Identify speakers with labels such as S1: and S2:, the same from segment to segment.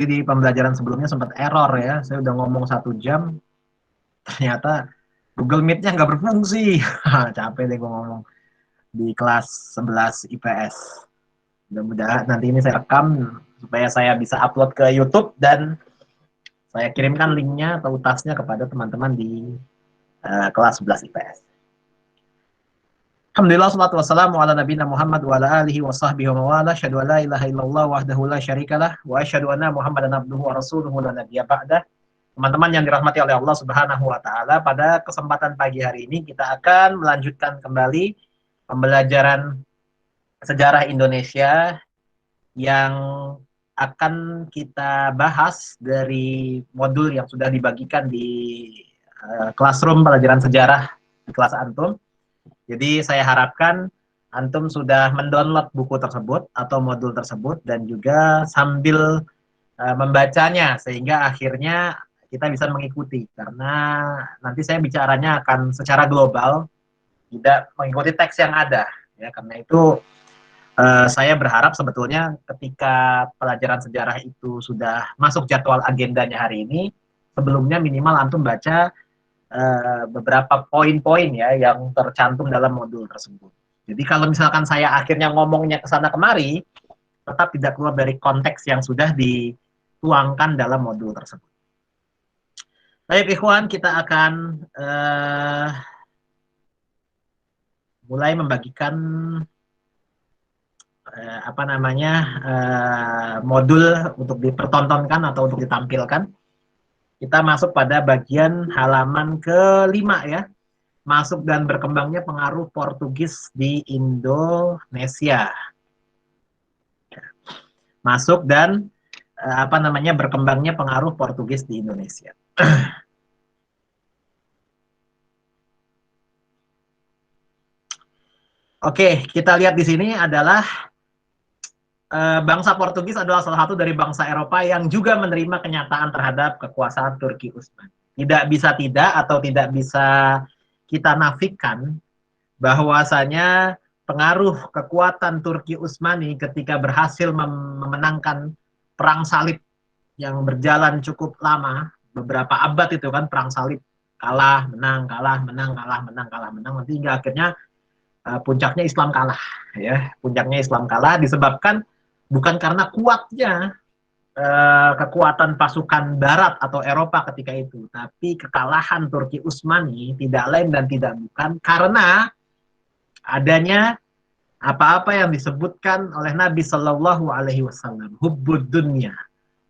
S1: Di pembelajaran sebelumnya sempat error ya. Saya udah ngomong 1 jam, ternyata Google Meet-nya nggak berfungsi. Capek deh gue ngomong di kelas 11 IPS. Mudah-mudahan nanti ini saya rekam supaya saya bisa upload ke YouTube dan saya kirimkan linknya atau tasnya kepada teman-teman di kelas 11 IPS. Alhamdulillah, salatu wassalamu ala nabiyina Muhammad wa ala alihi wa sahbihi wa mawala. Asyhadu an la ilaha illallah wahdahu la syarikalah wa asyhadu anna Muhammadan abduhu wa rasuluhu la nabiyya ba'dah. Teman-teman yang dirahmati oleh Allah Subhanahu wa taala, pada kesempatan pagi hari ini kita akan melanjutkan kembali pembelajaran sejarah Indonesia yang akan kita bahas dari modul yang sudah dibagikan di classroom pelajaran sejarah di kelas antum. Jadi saya harapkan antum sudah mendownload buku tersebut atau modul tersebut dan juga sambil membacanya sehingga akhirnya kita bisa mengikuti, karena nanti saya bicaranya akan secara global, tidak mengikuti teks yang ada ya. Karena itu saya berharap sebetulnya ketika pelajaran sejarah itu sudah masuk jadwal agendanya hari ini, sebelumnya minimal antum baca beberapa poin-poin ya yang tercantum dalam modul tersebut. Jadi kalau misalkan saya akhirnya ngomongnya ke sana kemari, tetap tidak keluar dari konteks yang sudah dituangkan dalam modul tersebut. Baik ikhwan, kita akan mulai membagikan modul untuk dipertontonkan atau untuk ditampilkan. Kita masuk pada bagian halaman ke-5 ya. Masuk dan berkembangnya pengaruh Portugis di Indonesia. Masuk dan berkembangnya pengaruh Portugis di Indonesia. Oke, kita lihat di sini adalah bangsa Portugis adalah salah satu dari bangsa Eropa yang juga menerima kenyataan terhadap kekuasaan Turki Utsmani. Tidak bisa tidak atau tidak bisa kita nafikan bahwasanya pengaruh kekuatan Turki Utsmani ketika berhasil memenangkan perang salib yang berjalan cukup lama, beberapa abad itu kan perang salib, kalah, menang, kalah, menang, kalah, menang, kalah, menang, nanti hingga akhirnya puncaknya Islam kalah ya. Puncaknya Islam kalah disebabkan bukan karena kuatnya kekuatan pasukan barat atau Eropa ketika itu, tapi kekalahan Turki Utsmani tidak lain dan tidak bukan karena adanya apa-apa yang disebutkan oleh Nabi Shallallahu Alaihi Wasallam, hubbud dunya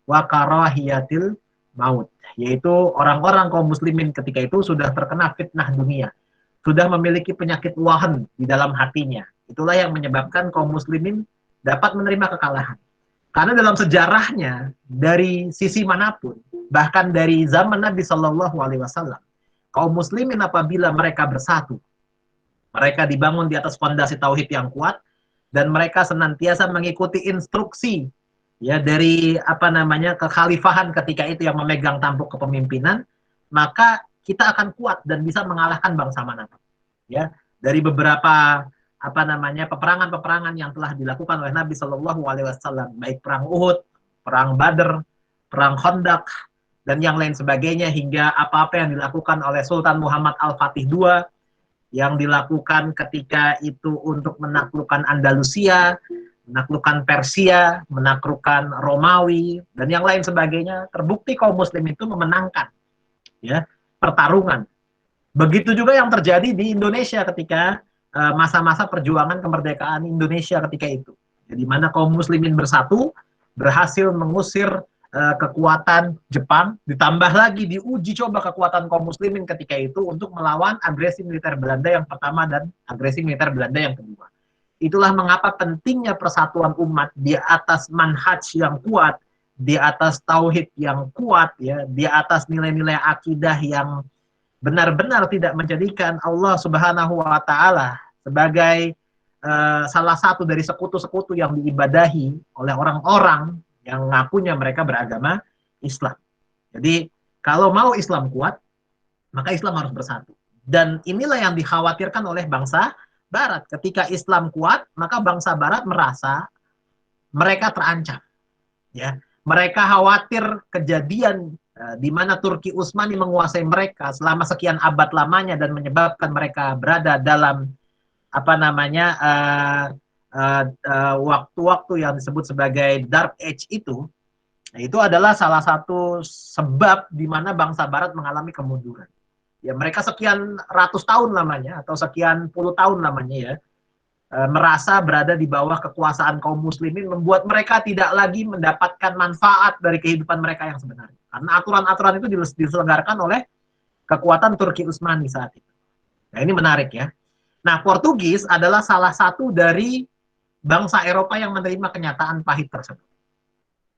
S1: wa karahiyatil maut, yaitu orang-orang kaum muslimin ketika itu sudah terkena fitnah dunia, sudah memiliki penyakit wahan di dalam hatinya. Itulah yang menyebabkan kaum muslimin dapat menerima kekalahan. Karena dalam sejarahnya, dari sisi manapun, bahkan dari zaman Nabi Shallallahu Alaihi Wasallam, kaum muslimin apabila mereka bersatu, mereka dibangun di atas fondasi tauhid yang kuat, dan mereka senantiasa mengikuti instruksi ya dari kekhalifahan ketika itu yang memegang tampuk kepemimpinan, maka kita akan kuat dan bisa mengalahkan bangsa manapun. Ya, dari beberapa peperangan-peperangan yang telah dilakukan oleh Nabi Shallallahu Alaihi Wasallam, baik perang Uhud, perang Badr, perang Khandaq, dan yang lain sebagainya, hingga apa-apa yang dilakukan oleh Sultan Muhammad Al-Fatih II, yang dilakukan ketika itu untuk menaklukkan Andalusia, menaklukkan Persia, menaklukkan Romawi, dan yang lain sebagainya, terbukti kaum muslim itu memenangkan ya pertarungan. Begitu juga yang terjadi di Indonesia ketika masa-masa perjuangan kemerdekaan Indonesia ketika itu, di mana kaum muslimin bersatu berhasil mengusir kekuatan Jepang, ditambah lagi diuji coba kekuatan kaum muslimin ketika itu untuk melawan agresi militer Belanda yang pertama dan agresi militer Belanda yang kedua. Itulah mengapa pentingnya persatuan umat di atas manhaj yang kuat, di atas tauhid yang kuat, ya, di atas nilai-nilai akidah yang benar-benar tidak menjadikan Allah Subhanahu wa taala sebagai salah satu dari sekutu-sekutu yang diibadahi oleh orang-orang yang ngakunya mereka beragama Islam. Jadi kalau mau Islam kuat, maka Islam harus bersatu. Dan inilah yang dikhawatirkan oleh bangsa Barat. Ketika Islam kuat, maka bangsa Barat merasa mereka terancam. Ya, Mereka khawatir kejadian di mana Turki Utsmani menguasai mereka selama sekian abad lamanya dan menyebabkan mereka berada dalam apa namanya waktu-waktu yang disebut sebagai Dark Age itu adalah salah satu sebab di mana bangsa Barat mengalami kemunduran. Ya mereka sekian ratus tahun lamanya atau sekian puluh tahun lamanya ya merasa berada di bawah kekuasaan kaum muslimin, membuat mereka tidak lagi mendapatkan manfaat dari kehidupan mereka yang sebenarnya. Karena aturan-aturan itu diselenggarakan oleh kekuatan Turki Utsmani saat itu. Nah ini menarik ya. Nah Portugis adalah salah satu dari bangsa Eropa yang menerima kenyataan pahit tersebut.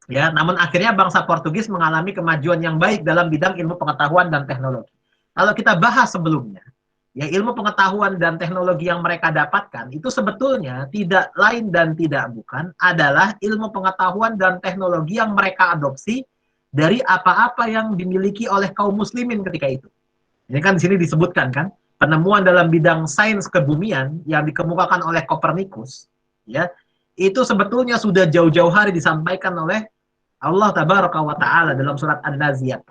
S1: Ya, namun akhirnya bangsa Portugis mengalami kemajuan yang baik dalam bidang ilmu pengetahuan dan teknologi. Kalau kita bahas sebelumnya, ya ilmu pengetahuan dan teknologi yang mereka dapatkan itu sebetulnya tidak lain dan tidak bukan adalah ilmu pengetahuan dan teknologi yang mereka adopsi dari apa-apa yang dimiliki oleh kaum muslimin ketika itu. Ini kan di sini disebutkan kan, penemuan dalam bidang sains kebumian yang dikemukakan oleh Kopernikus, ya, itu sebetulnya sudah jauh-jauh hari disampaikan oleh Allah Tabaraka wa Ta'ala dalam surat An-Naziyat.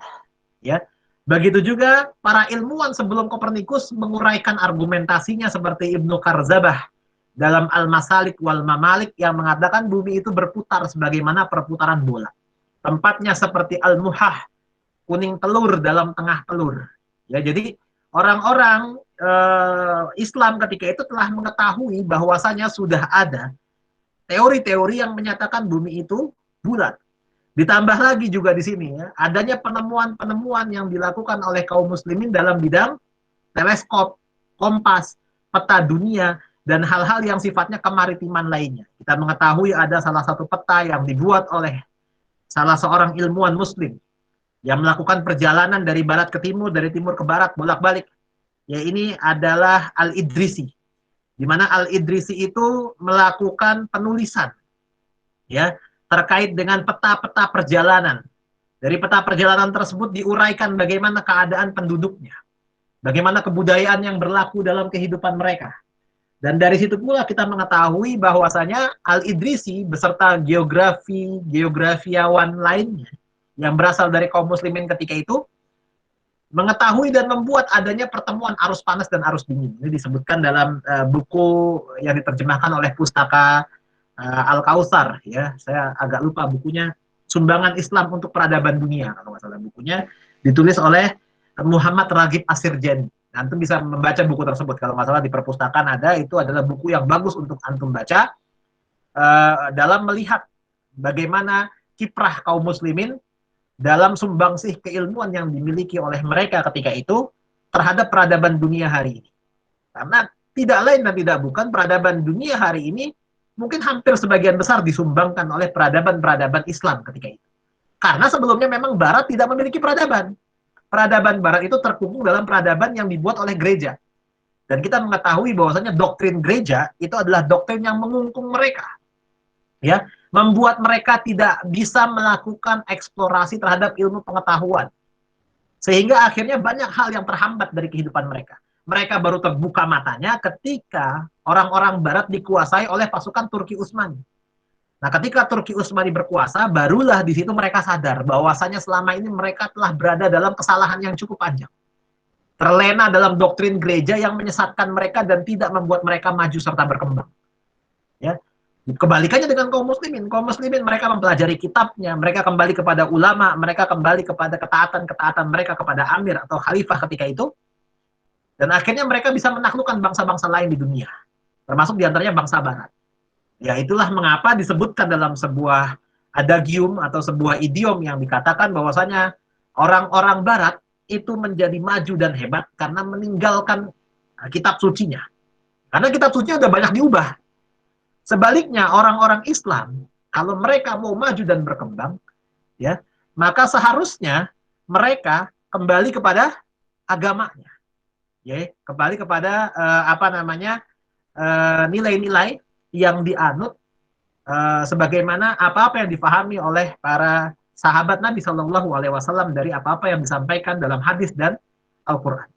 S1: Ya, begitu juga para ilmuwan sebelum Kopernikus menguraikan argumentasinya seperti Ibnu Karzabah dalam Al-Masalik wal Mamalik yang mengatakan bumi itu berputar sebagaimana perputaran bola. Tempatnya seperti Al-Muhah, kuning telur dalam tengah telur. Ya, jadi orang-orang Islam ketika itu telah mengetahui bahwasanya sudah ada teori-teori yang menyatakan bumi itu bulat. Ditambah lagi juga di sini ya, adanya penemuan-penemuan yang dilakukan oleh kaum muslimin dalam bidang teleskop, kompas, peta dunia, dan hal-hal yang sifatnya kemaritiman lainnya. Kita mengetahui ada salah satu peta yang dibuat oleh salah seorang ilmuwan muslim yang melakukan perjalanan dari barat ke timur, dari timur ke barat, bolak-balik. Ya ini adalah Al-Idrisi, di mana Al-Idrisi itu melakukan penulisan ya terkait dengan peta-peta perjalanan. Dari peta perjalanan tersebut diuraikan bagaimana keadaan penduduknya, bagaimana kebudayaan yang berlaku dalam kehidupan mereka. Dan dari situ pula kita mengetahui bahwasanya Al-Idrisi beserta geografiawan lainnya yang berasal dari kaum muslimin ketika itu mengetahui dan membuat adanya pertemuan arus panas dan arus dingin. Ini disebutkan dalam buku yang diterjemahkan oleh pustaka Al-Kautsar ya, saya agak lupa bukunya, Sumbangan Islam untuk Peradaban Dunia kalau nggak salah bukunya, ditulis oleh Muhammad Raghib Assirjani. Antum bisa membaca buku tersebut kalau nggak salah di perpustakaan ada, itu adalah buku yang bagus untuk antum baca dalam melihat bagaimana kiprah kaum muslimin dalam sumbangsih keilmuan yang dimiliki oleh mereka ketika itu terhadap peradaban dunia hari ini. Karena tidak lain dan tidak bukan peradaban dunia hari ini mungkin hampir sebagian besar disumbangkan oleh peradaban-peradaban Islam ketika itu. Karena sebelumnya memang Barat tidak memiliki peradaban. Peradaban Barat itu terkungkung dalam peradaban yang dibuat oleh gereja. Dan kita mengetahui bahwasanya doktrin gereja itu adalah doktrin yang mengungkung mereka. Ya, membuat mereka tidak bisa melakukan eksplorasi terhadap ilmu pengetahuan. Sehingga akhirnya banyak hal yang terhambat dari kehidupan mereka. Mereka baru terbuka matanya ketika orang-orang Barat dikuasai oleh pasukan Turki Utsmani. Nah, ketika Turki Utsmani berkuasa, barulah di situ mereka sadar bahwasanya selama ini mereka telah berada dalam kesalahan yang cukup panjang. Terlena dalam doktrin gereja yang menyesatkan mereka dan tidak membuat mereka maju serta berkembang. Ya. Kebalikannya dengan kaum muslimin. Kaum muslimin mereka mempelajari kitabnya, mereka kembali kepada ulama, mereka kembali kepada ketaatan-ketaatan mereka kepada amir atau khalifah ketika itu. Dan akhirnya mereka bisa menaklukkan bangsa-bangsa lain di dunia, termasuk diantaranya bangsa Barat. Ya itulah mengapa disebutkan dalam sebuah adagium atau sebuah idiom yang dikatakan bahwasanya orang-orang Barat itu menjadi maju dan hebat karena meninggalkan kitab sucinya. Karena kitab sucinya udah banyak diubah. Sebaliknya orang-orang Islam, kalau mereka mau maju dan berkembang, ya maka seharusnya mereka kembali kepada agamanya. Ya, kembali kepada nilai-nilai yang dianut sebagaimana apa-apa yang dipahami oleh para sahabat Nabi Shallallahu Alaihi Wasallam dari apa-apa yang disampaikan dalam hadis dan Al-Quran.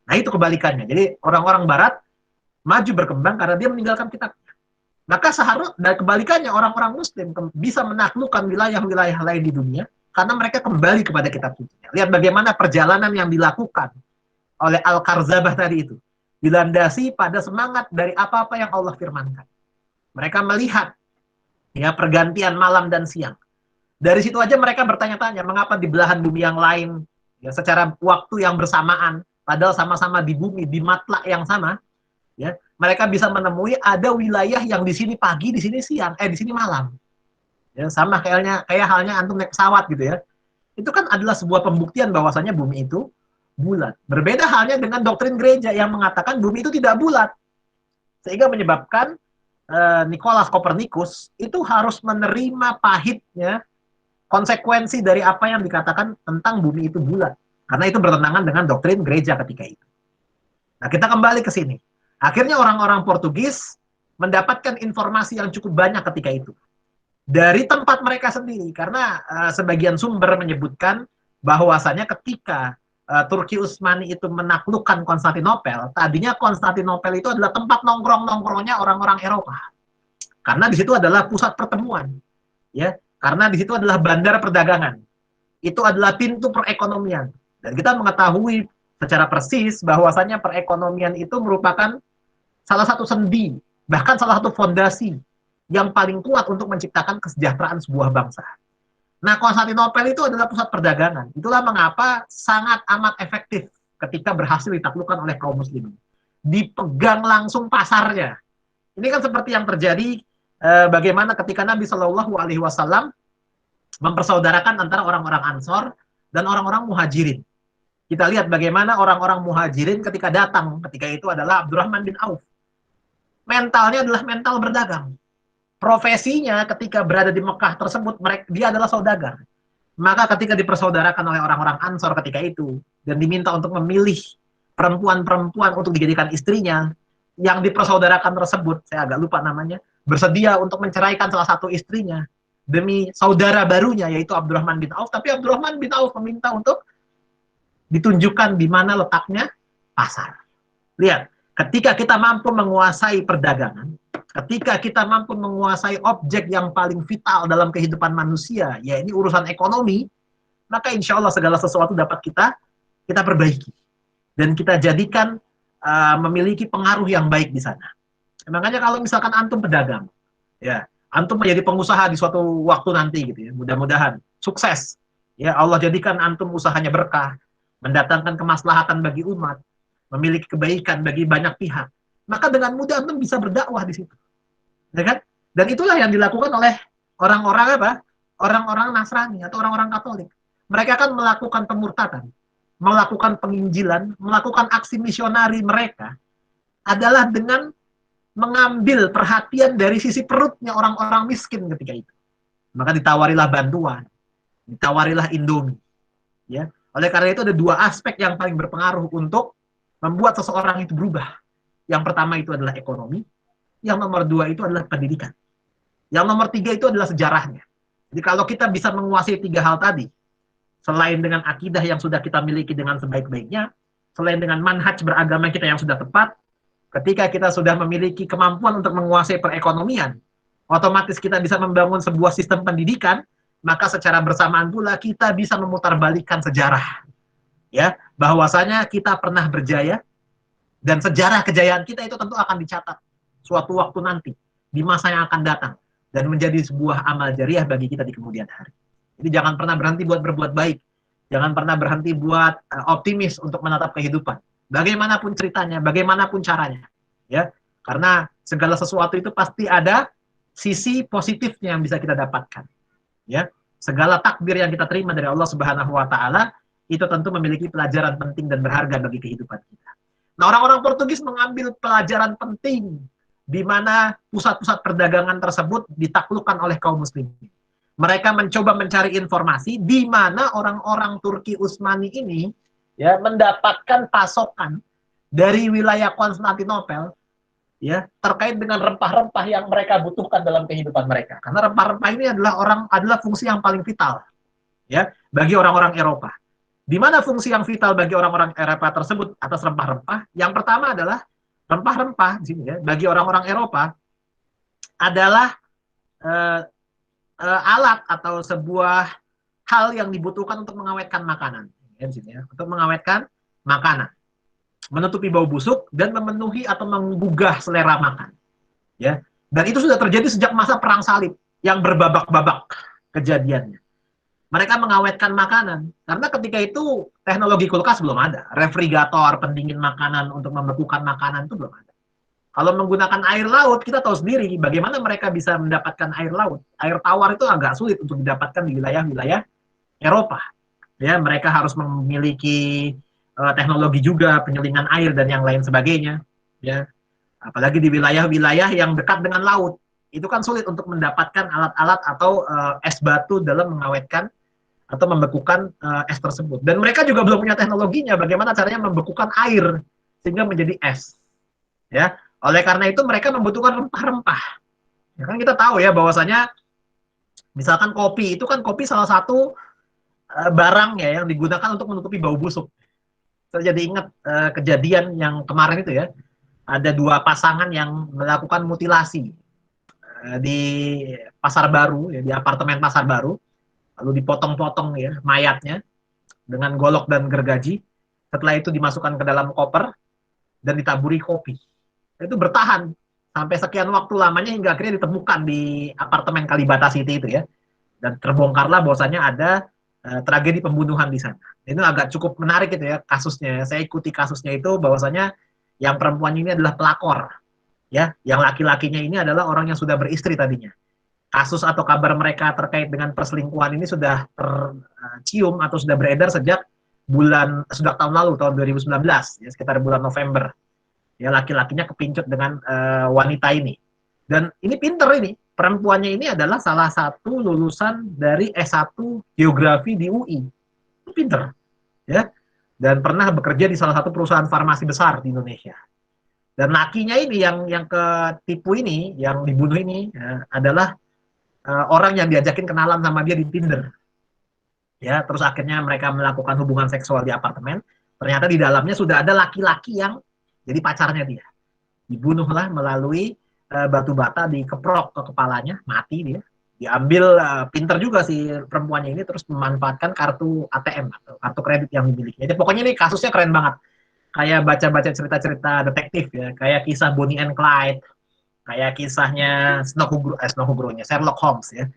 S1: Nah itu kebalikannya. Jadi orang-orang Barat maju berkembang karena dia meninggalkan kitabnya. Maka seharusnya dan kebalikannya orang-orang Muslim bisa menaklukkan wilayah-wilayah lain di dunia karena mereka kembali kepada kitab sucinya. Lihat bagaimana perjalanan yang dilakukan oleh Al-Karzabah tadi itu dilandasi pada semangat dari apa-apa yang Allah firmankan. Mereka melihat ya pergantian malam dan siang. Dari situ aja mereka bertanya-tanya, mengapa di belahan bumi yang lain ya secara waktu yang bersamaan, padahal sama-sama di bumi, di matlak yang sama, ya mereka bisa menemui ada wilayah yang di sini pagi, di sini siang, di sini malam. Ya, sama kayak halnya antum naik pesawat gitu ya. Itu kan adalah sebuah pembuktian bahwasanya bumi itu bulat. Berbeda halnya dengan doktrin gereja yang mengatakan bumi itu tidak bulat. Sehingga menyebabkan Nikolaus Kopernikus itu harus menerima pahitnya konsekuensi dari apa yang dikatakan tentang bumi itu bulat. Karena itu bertentangan dengan doktrin gereja ketika itu. Nah, kita kembali ke sini. Akhirnya orang-orang Portugis mendapatkan informasi yang cukup banyak ketika itu. Dari tempat mereka sendiri. Karena sebagian sumber menyebutkan bahwasanya ketika Turki Utsmani itu menaklukkan Konstantinopel, tadinya Konstantinopel itu adalah tempat nongkrong-nongkrongnya orang-orang Eropa. Karena di situ adalah pusat pertemuan. Ya, karena di situ adalah bandar perdagangan. Itu adalah pintu perekonomian. Dan kita mengetahui secara persis bahwasanya perekonomian itu merupakan salah satu sendi, bahkan salah satu fondasi yang paling kuat untuk menciptakan kesejahteraan sebuah bangsa. Nah, Konstantinopel itu adalah pusat perdagangan. Itulah mengapa sangat amat efektif ketika berhasil ditaklukkan oleh kaum muslimin. Dipegang langsung pasarnya. Ini kan seperti yang terjadi bagaimana ketika Nabi Shallallahu Alaihi Wasallam mempersaudarakan antara orang-orang Ansor dan orang-orang Muhajirin. Kita lihat bagaimana orang-orang Muhajirin ketika datang, ketika itu adalah Abdurrahman bin Auf. Mentalnya adalah mental berdagang. Profesinya ketika berada di Mekah tersebut, dia adalah saudagar. Maka ketika dipersaudarakan oleh orang-orang Ansor ketika itu, dan diminta untuk memilih perempuan-perempuan untuk dijadikan istrinya, yang dipersaudarakan tersebut, saya agak lupa namanya, bersedia untuk menceraikan salah satu istrinya, demi saudara barunya, yaitu Abdurrahman bin Auf, tapi Abdurrahman bin Auf meminta untuk ditunjukkan di mana letaknya pasar. Lihat, ketika kita mampu menguasai perdagangan, ketika kita mampu menguasai objek yang paling vital dalam kehidupan manusia, ya ini urusan ekonomi, maka insya Allah segala sesuatu dapat kita perbaiki. Dan kita jadikan memiliki pengaruh yang baik di sana. Makanya kalau misalkan antum pedagang, ya antum menjadi pengusaha di suatu waktu nanti gitu ya, mudah-mudahan sukses. Ya Allah jadikan antum usahanya berkah, mendatangkan kemaslahatan bagi umat, memiliki kebaikan bagi banyak pihak. Maka dengan mudah antum bisa berdakwah di situ. Ya kan? Dan itulah yang dilakukan oleh orang-orang apa? Orang-orang Nasrani atau orang-orang Katolik. Mereka akan melakukan pemurtadan, melakukan penginjilan, melakukan aksi misionari mereka adalah dengan mengambil perhatian dari sisi perutnya orang-orang miskin ketika itu. Maka ditawarilah bantuan, ditawarilah Indomie. Ya. Oleh karena itu ada dua aspek yang paling berpengaruh untuk membuat seseorang itu berubah. Yang pertama itu adalah ekonomi, yang nomor dua itu adalah pendidikan. Yang nomor tiga itu adalah sejarahnya. Jadi kalau kita bisa menguasai tiga hal tadi, selain dengan akidah yang sudah kita miliki dengan sebaik-baiknya, selain dengan manhaj beragama kita yang sudah tepat, ketika kita sudah memiliki kemampuan untuk menguasai perekonomian, otomatis kita bisa membangun sebuah sistem pendidikan, maka secara bersamaan pula kita bisa memutarbalikkan sejarah. Ya, bahwasanya kita pernah berjaya dan sejarah kejayaan kita itu tentu akan dicatat suatu waktu nanti di masa yang akan datang dan menjadi sebuah amal jariah bagi kita di kemudian hari. Jadi jangan pernah berhenti buat berbuat baik. Jangan pernah berhenti buat optimis untuk menatap kehidupan. Bagaimanapun ceritanya, bagaimanapun caranya. Ya, karena segala sesuatu itu pasti ada sisi positifnya yang bisa kita dapatkan. Ya, segala takdir yang kita terima dari Allah Subhanahu wa taala itu tentu memiliki pelajaran penting dan berharga bagi kehidupan kita. Nah, orang-orang Portugis mengambil pelajaran penting di mana pusat-pusat perdagangan tersebut ditaklukkan oleh kaum muslimin. Mereka mencoba mencari informasi di mana orang-orang Turki Utsmani ini ya mendapatkan pasokan dari wilayah Konstantinopel ya terkait dengan rempah-rempah yang mereka butuhkan dalam kehidupan mereka. Karena rempah-rempah ini adalah fungsi yang paling vital ya bagi orang-orang Eropa. Di mana fungsi yang vital bagi orang-orang Eropa tersebut atas rempah-rempah? Yang pertama adalah rempah-rempah di sini ya bagi orang-orang Eropa adalah uh, alat atau sebuah hal yang dibutuhkan untuk mengawetkan makanan. Ya, untuk mengawetkan makanan, menutupi bau busuk dan memenuhi atau menggugah selera makan. Ya, dan itu sudah terjadi sejak masa perang salib yang berbabak-babak kejadiannya. Mereka mengawetkan makanan karena ketika itu teknologi kulkas belum ada, refrigerator pendingin makanan untuk membekukan makanan itu belum ada. Kalau menggunakan air laut, kita tahu sendiri bagaimana mereka bisa mendapatkan air laut. Air tawar itu agak sulit untuk didapatkan di wilayah-wilayah Eropa. Ya, mereka harus memiliki teknologi juga penyelingan air dan yang lain sebagainya. Ya, apalagi di wilayah-wilayah yang dekat dengan laut, itu kan sulit untuk mendapatkan alat-alat atau es batu dalam mengawetkan atau membekukan es tersebut. Dan mereka juga belum punya teknologinya bagaimana caranya membekukan air sehingga menjadi es. Ya, oleh karena itu mereka membutuhkan rempah-rempah. Ya kan kita tahu ya bahwasanya misalkan kopi itu kan kopi salah satu barang ya yang digunakan untuk menutupi bau busuk. Saya jadi ingat kejadian yang kemarin itu ya, ada dua pasangan yang melakukan mutilasi di Pasar Baru, ya, di apartemen Pasar Baru, lalu dipotong-potong ya mayatnya dengan golok dan gergaji. Setelah itu dimasukkan ke dalam koper dan ditaburi kopi. Itu bertahan sampai sekian waktu lamanya hingga akhirnya ditemukan di apartemen Kalibata City itu ya. Dan terbongkarlah bahwasanya ada tragedi pembunuhan di sana. Ini agak cukup menarik itu ya kasusnya. Saya ikuti kasusnya itu bahwasanya yang perempuan ini adalah pelakor, ya. Yang laki-lakinya ini adalah orang yang sudah beristri tadinya. Kasus atau kabar mereka terkait dengan perselingkuhan ini sudah tercium atau sudah beredar sejak sudah tahun lalu, tahun 2019, ya, sekitar bulan November. Ya, laki-lakinya kepincut dengan wanita ini. Dan ini pinter ini. Perempuannya ini adalah salah satu lulusan dari S1 Geografi di UI. Itu pinter. Ya. Dan pernah bekerja di salah satu perusahaan farmasi besar di Indonesia. Dan lakinya ini yang ketipu ini, yang dibunuh ini, ya, adalah orang yang diajakin kenalan sama dia di Tinder. Ya, terus akhirnya mereka melakukan hubungan seksual di apartemen. Ternyata di dalamnya sudah ada laki-laki yang jadi pacarnya dia. Dibunuhlah melalui batu bata, dikeprok ke kepalanya, mati dia. Diambil, pinter juga si perempuannya ini, terus memanfaatkan kartu ATM atau kartu kredit yang dimiliki. Jadi pokoknya ini kasusnya keren banget. Kayak baca-baca cerita-cerita detektif ya, kayak kisah Bonnie and Clyde, kayak kisahnya Sherlock Holmes ya.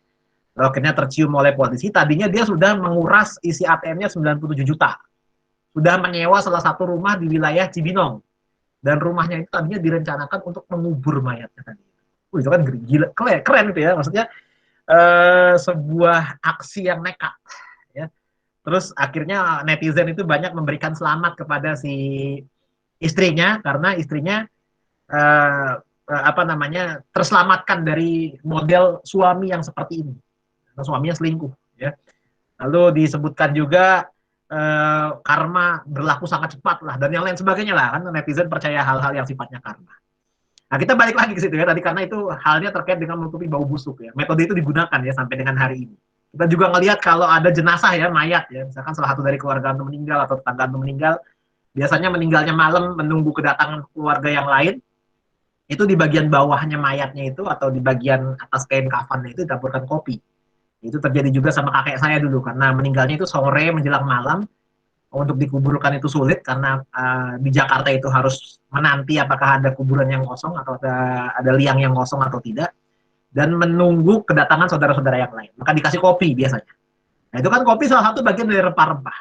S1: Akhirnya tercium oleh polisi, tadinya dia sudah menguras isi ATM-nya 97 juta. Sudah menyewa salah satu rumah di wilayah Cibinong. Dan rumahnya itu tadinya direncanakan untuk mengubur mayatnya tadi. Itu kan gila, keren itu ya. Maksudnya sebuah aksi yang nekat. Ya. Terus akhirnya netizen itu banyak memberikan selamat kepada si istrinya karena istrinya terselamatkan dari model suami yang seperti ini. Suaminya selingkuh. Ya. Lalu disebutkan juga karma berlaku sangat cepat lah dan yang lain sebagainya lah, kan netizen percaya hal-hal yang sifatnya karma. Nah, kita balik lagi ke situ ya tadi karena itu halnya terkait dengan menutupi bau busuk ya. Metode itu digunakan ya sampai dengan hari ini. Kita juga ngelihat kalau ada jenazah ya, mayat ya, misalkan salah satu dari keluarga itu meninggal atau tetangga itu meninggal, biasanya meninggalnya malam menunggu kedatangan keluarga yang lain. Itu di bagian bawahnya mayatnya itu atau di bagian atas kain kafannya itu ditaburkan kopi. Itu terjadi juga sama kakek saya dulu karena meninggalnya itu sore menjelang malam. Untuk dikuburkan itu sulit karena di Jakarta itu harus menanti apakah ada kuburan yang kosong atau ada liang yang kosong atau tidak dan menunggu kedatangan saudara-saudara yang lain. Maka dikasih kopi biasanya. Nah, itu kan kopi salah satu bagian dari rempah-rempah.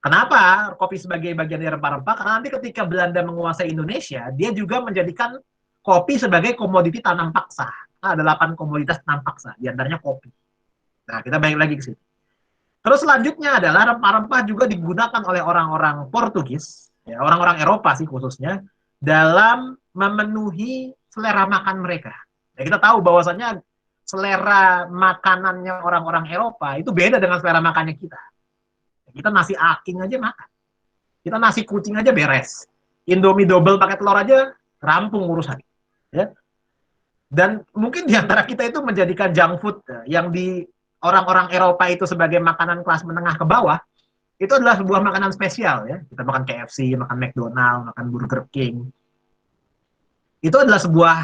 S1: Kenapa kopi sebagai bagian dari rempah-rempah? Karena nanti ketika Belanda menguasai Indonesia, dia juga menjadikan kopi sebagai komoditi tanam paksa. Ada 8 komoditas tanam paksa, di antaranya kopi. Nah, kita balik lagi ke sini. Terus selanjutnya adalah rempah-rempah juga digunakan oleh orang-orang Portugis, ya, orang-orang Eropa sih khususnya, dalam memenuhi selera makan mereka. Ya, kita tahu bahwasannya selera makanannya orang-orang Eropa itu beda dengan selera makannya kita. Kita nasi aking aja makan. Kita nasi kucing aja beres. Indomie double pakai telur aja rampung urusan. Ya. Dan mungkin di antara kita itu menjadikan junk food yang di orang-orang Eropa itu sebagai makanan kelas menengah ke bawah, itu adalah sebuah makanan spesial ya. Kita makan KFC, makan McDonald, makan Burger King. Itu adalah sebuah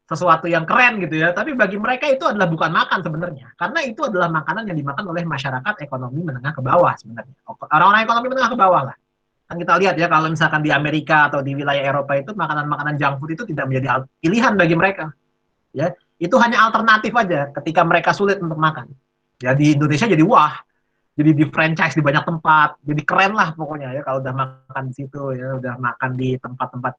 S1: sesuatu yang keren gitu ya, tapi bagi mereka itu adalah bukan makan sebenarnya, karena itu adalah makanan yang dimakan oleh masyarakat ekonomi menengah ke bawah sebenarnya, orang-orang ekonomi menengah ke bawah lah. Kan kita lihat ya, kalau misalkan di Amerika atau di wilayah Eropa itu makanan-makanan junk food itu tidak menjadi pilihan bagi mereka, ya itu hanya alternatif aja ketika mereka sulit untuk makan. Ya di Indonesia jadi wah, jadi di franchise di banyak tempat, jadi keren lah pokoknya ya kalau udah makan di situ ya, udah makan di tempat-tempat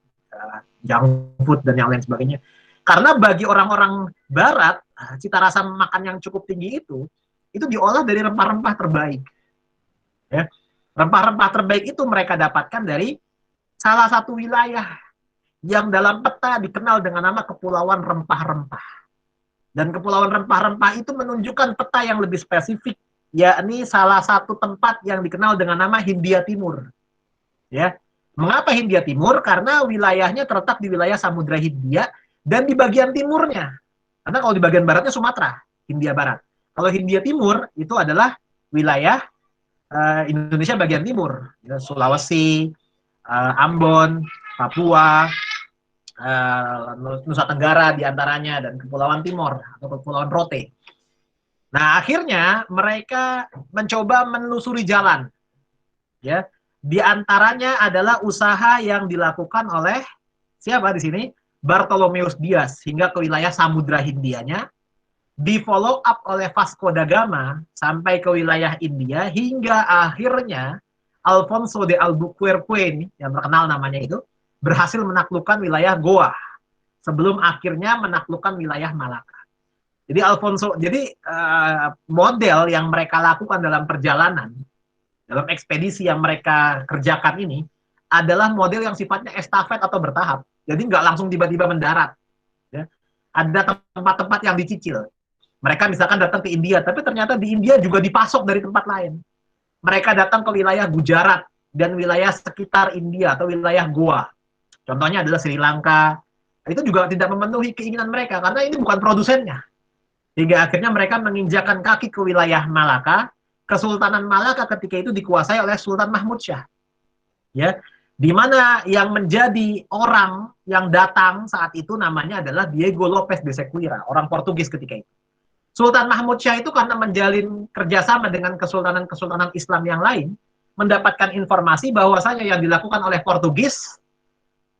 S1: junk food dan yang lain sebagainya. Karena bagi orang-orang Barat, cita rasa makan yang cukup tinggi itu diolah dari rempah-rempah terbaik. Ya. Rempah-rempah terbaik itu mereka dapatkan dari salah satu wilayah yang dalam peta dikenal dengan nama Kepulauan Rempah-Rempah. Dan Kepulauan Rempah-Rempah itu menunjukkan peta yang lebih spesifik, yakni salah satu tempat yang dikenal dengan nama Hindia Timur. Ya. Mengapa Hindia Timur? Karena wilayahnya terletak di wilayah Samudra Hindia dan di bagian timurnya. Karena kalau di bagian baratnya Sumatera, Hindia Barat. Kalau Hindia Timur itu adalah wilayah Indonesia bagian timur, ya, Sulawesi, Ambon, Papua, Nusa Tenggara diantaranya, dan Kepulauan Timor atau Kepulauan Rote. Nah, akhirnya mereka mencoba menelusuri jalan. Ya, di antaranya adalah usaha yang dilakukan oleh siapa di sini? Bartolomeus Dias hingga ke wilayah Samudra Hindianya, di follow up oleh Vasco da Gama sampai ke wilayah India, hingga akhirnya Alfonso de Albuquerque yang terkenal namanya itu berhasil menaklukkan wilayah Goa sebelum akhirnya menaklukkan wilayah Malaka. Jadi model yang mereka lakukan dalam perjalanan, dalam ekspedisi yang mereka kerjakan ini adalah model yang sifatnya estafet atau bertahap. Jadi nggak langsung tiba-tiba mendarat. Ya. Ada tempat-tempat yang dicicil. Mereka misalkan datang ke India, tapi ternyata di India juga dipasok dari tempat lain. Mereka datang ke wilayah Gujarat dan wilayah sekitar India atau wilayah Goa. Contohnya adalah Sri Lanka. Itu juga tidak memenuhi keinginan mereka karena ini bukan produsennya. Hingga akhirnya mereka menginjakan kaki ke wilayah Malaka. Kesultanan Malaka ketika itu dikuasai oleh Sultan Mahmud Syah. Ya, di mana yang menjadi orang yang datang saat itu namanya adalah Diego Lopes de Sequeira, orang Portugis ketika itu. Sultan Mahmud Syah itu karena menjalin kerjasama dengan kesultanan-kesultanan Islam yang lain, mendapatkan informasi bahwasanya yang dilakukan oleh Portugis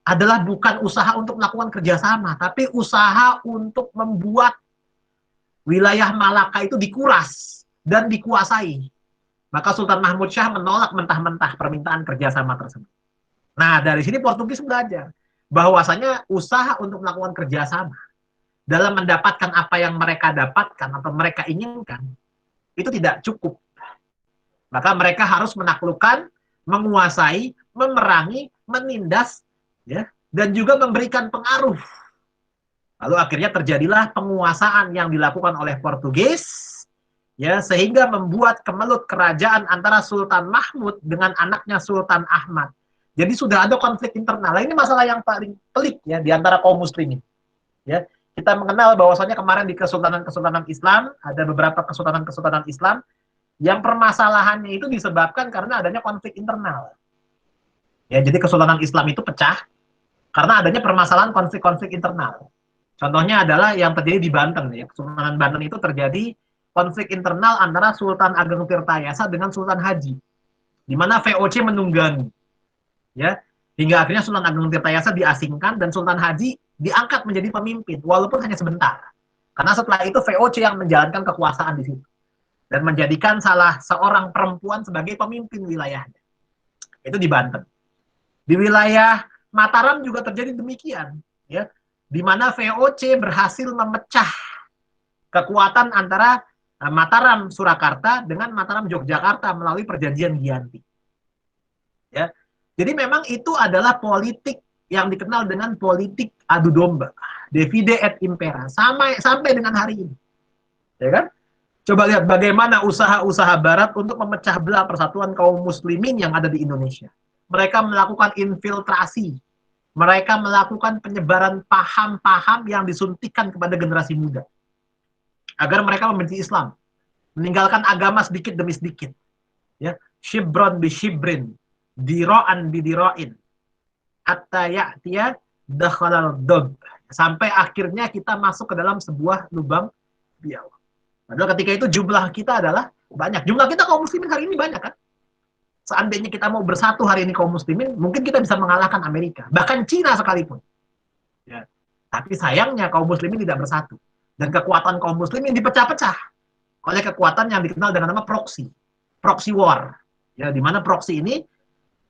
S1: adalah bukan usaha untuk melakukan kerjasama, tapi usaha untuk membuat wilayah Malaka itu dikuras dan dikuasai. Maka Sultan Mahmud Syah menolak mentah-mentah permintaan kerjasama tersebut. Nah, dari sini Portugis belajar bahwasanya usaha untuk melakukan kerjasama dalam mendapatkan apa yang mereka dapatkan atau mereka inginkan itu tidak cukup. Maka mereka harus menaklukkan, menguasai, memerangi, menindas, ya, dan juga memberikan pengaruh. Lalu akhirnya terjadilah penguasaan yang dilakukan oleh Portugis, ya, sehingga membuat kemelut kerajaan antara Sultan Mahmud dengan anaknya Sultan Ahmad. Jadi sudah ada konflik internal. Nah, ini masalah yang paling pelik ya di antara kaum muslimin. Ya, kita mengenal bahwasanya kemarin di kesultanan-kesultanan Islam ada beberapa kesultanan-kesultanan Islam yang permasalahannya itu disebabkan karena adanya konflik internal. Ya, jadi kesultanan Islam itu pecah karena adanya permasalahan konflik-konflik internal. Contohnya adalah yang terjadi di Banten. Ya. Kesultanan Banten itu terjadi konflik internal antara Sultan Ageng Tirtayasa dengan Sultan Haji, di mana VOC menunggangi. Ya, hingga akhirnya Sultan Ageng Tirtayasa diasingkan dan Sultan Haji diangkat menjadi pemimpin, walaupun hanya sebentar. Karena setelah itu VOC yang menjalankan kekuasaan di situ dan menjadikan salah seorang perempuan sebagai pemimpin wilayahnya. Itu di Banten. Di wilayah Mataram juga terjadi demikian, ya, di mana VOC berhasil memecah kekuatan antara Mataram Surakarta dengan Mataram Yogyakarta melalui perjanjian Giyanti. Ya, jadi memang itu adalah politik yang dikenal dengan politik adu domba, divide et impera, sampai dengan hari ini, ya kan? Coba lihat bagaimana usaha-usaha Barat untuk memecah belah persatuan kaum muslimin yang ada di Indonesia. Mereka melakukan infiltrasi, mereka melakukan penyebaran paham-paham yang disuntikan kepada generasi muda, agar mereka membenci Islam, meninggalkan agama sedikit demi sedikit. Ya, shibron bi shibrin, diro'an bi diro'in, hatta ya'tiya dakhalal dob. Sampai akhirnya kita masuk ke dalam sebuah lubang biawak. Padahal ketika itu jumlah kita adalah banyak. Jumlah kita kaum muslimin hari ini banyak kan? Seandainya kita mau bersatu hari ini kaum muslimin, mungkin kita bisa mengalahkan Amerika. Bahkan Cina sekalipun. Ya. Tapi sayangnya kaum muslimin tidak bersatu. Dan kekuatan kaum muslimin dipecah-pecah oleh kekuatan yang dikenal dengan nama proxy. Proxy war. Ya, di mana proxy ini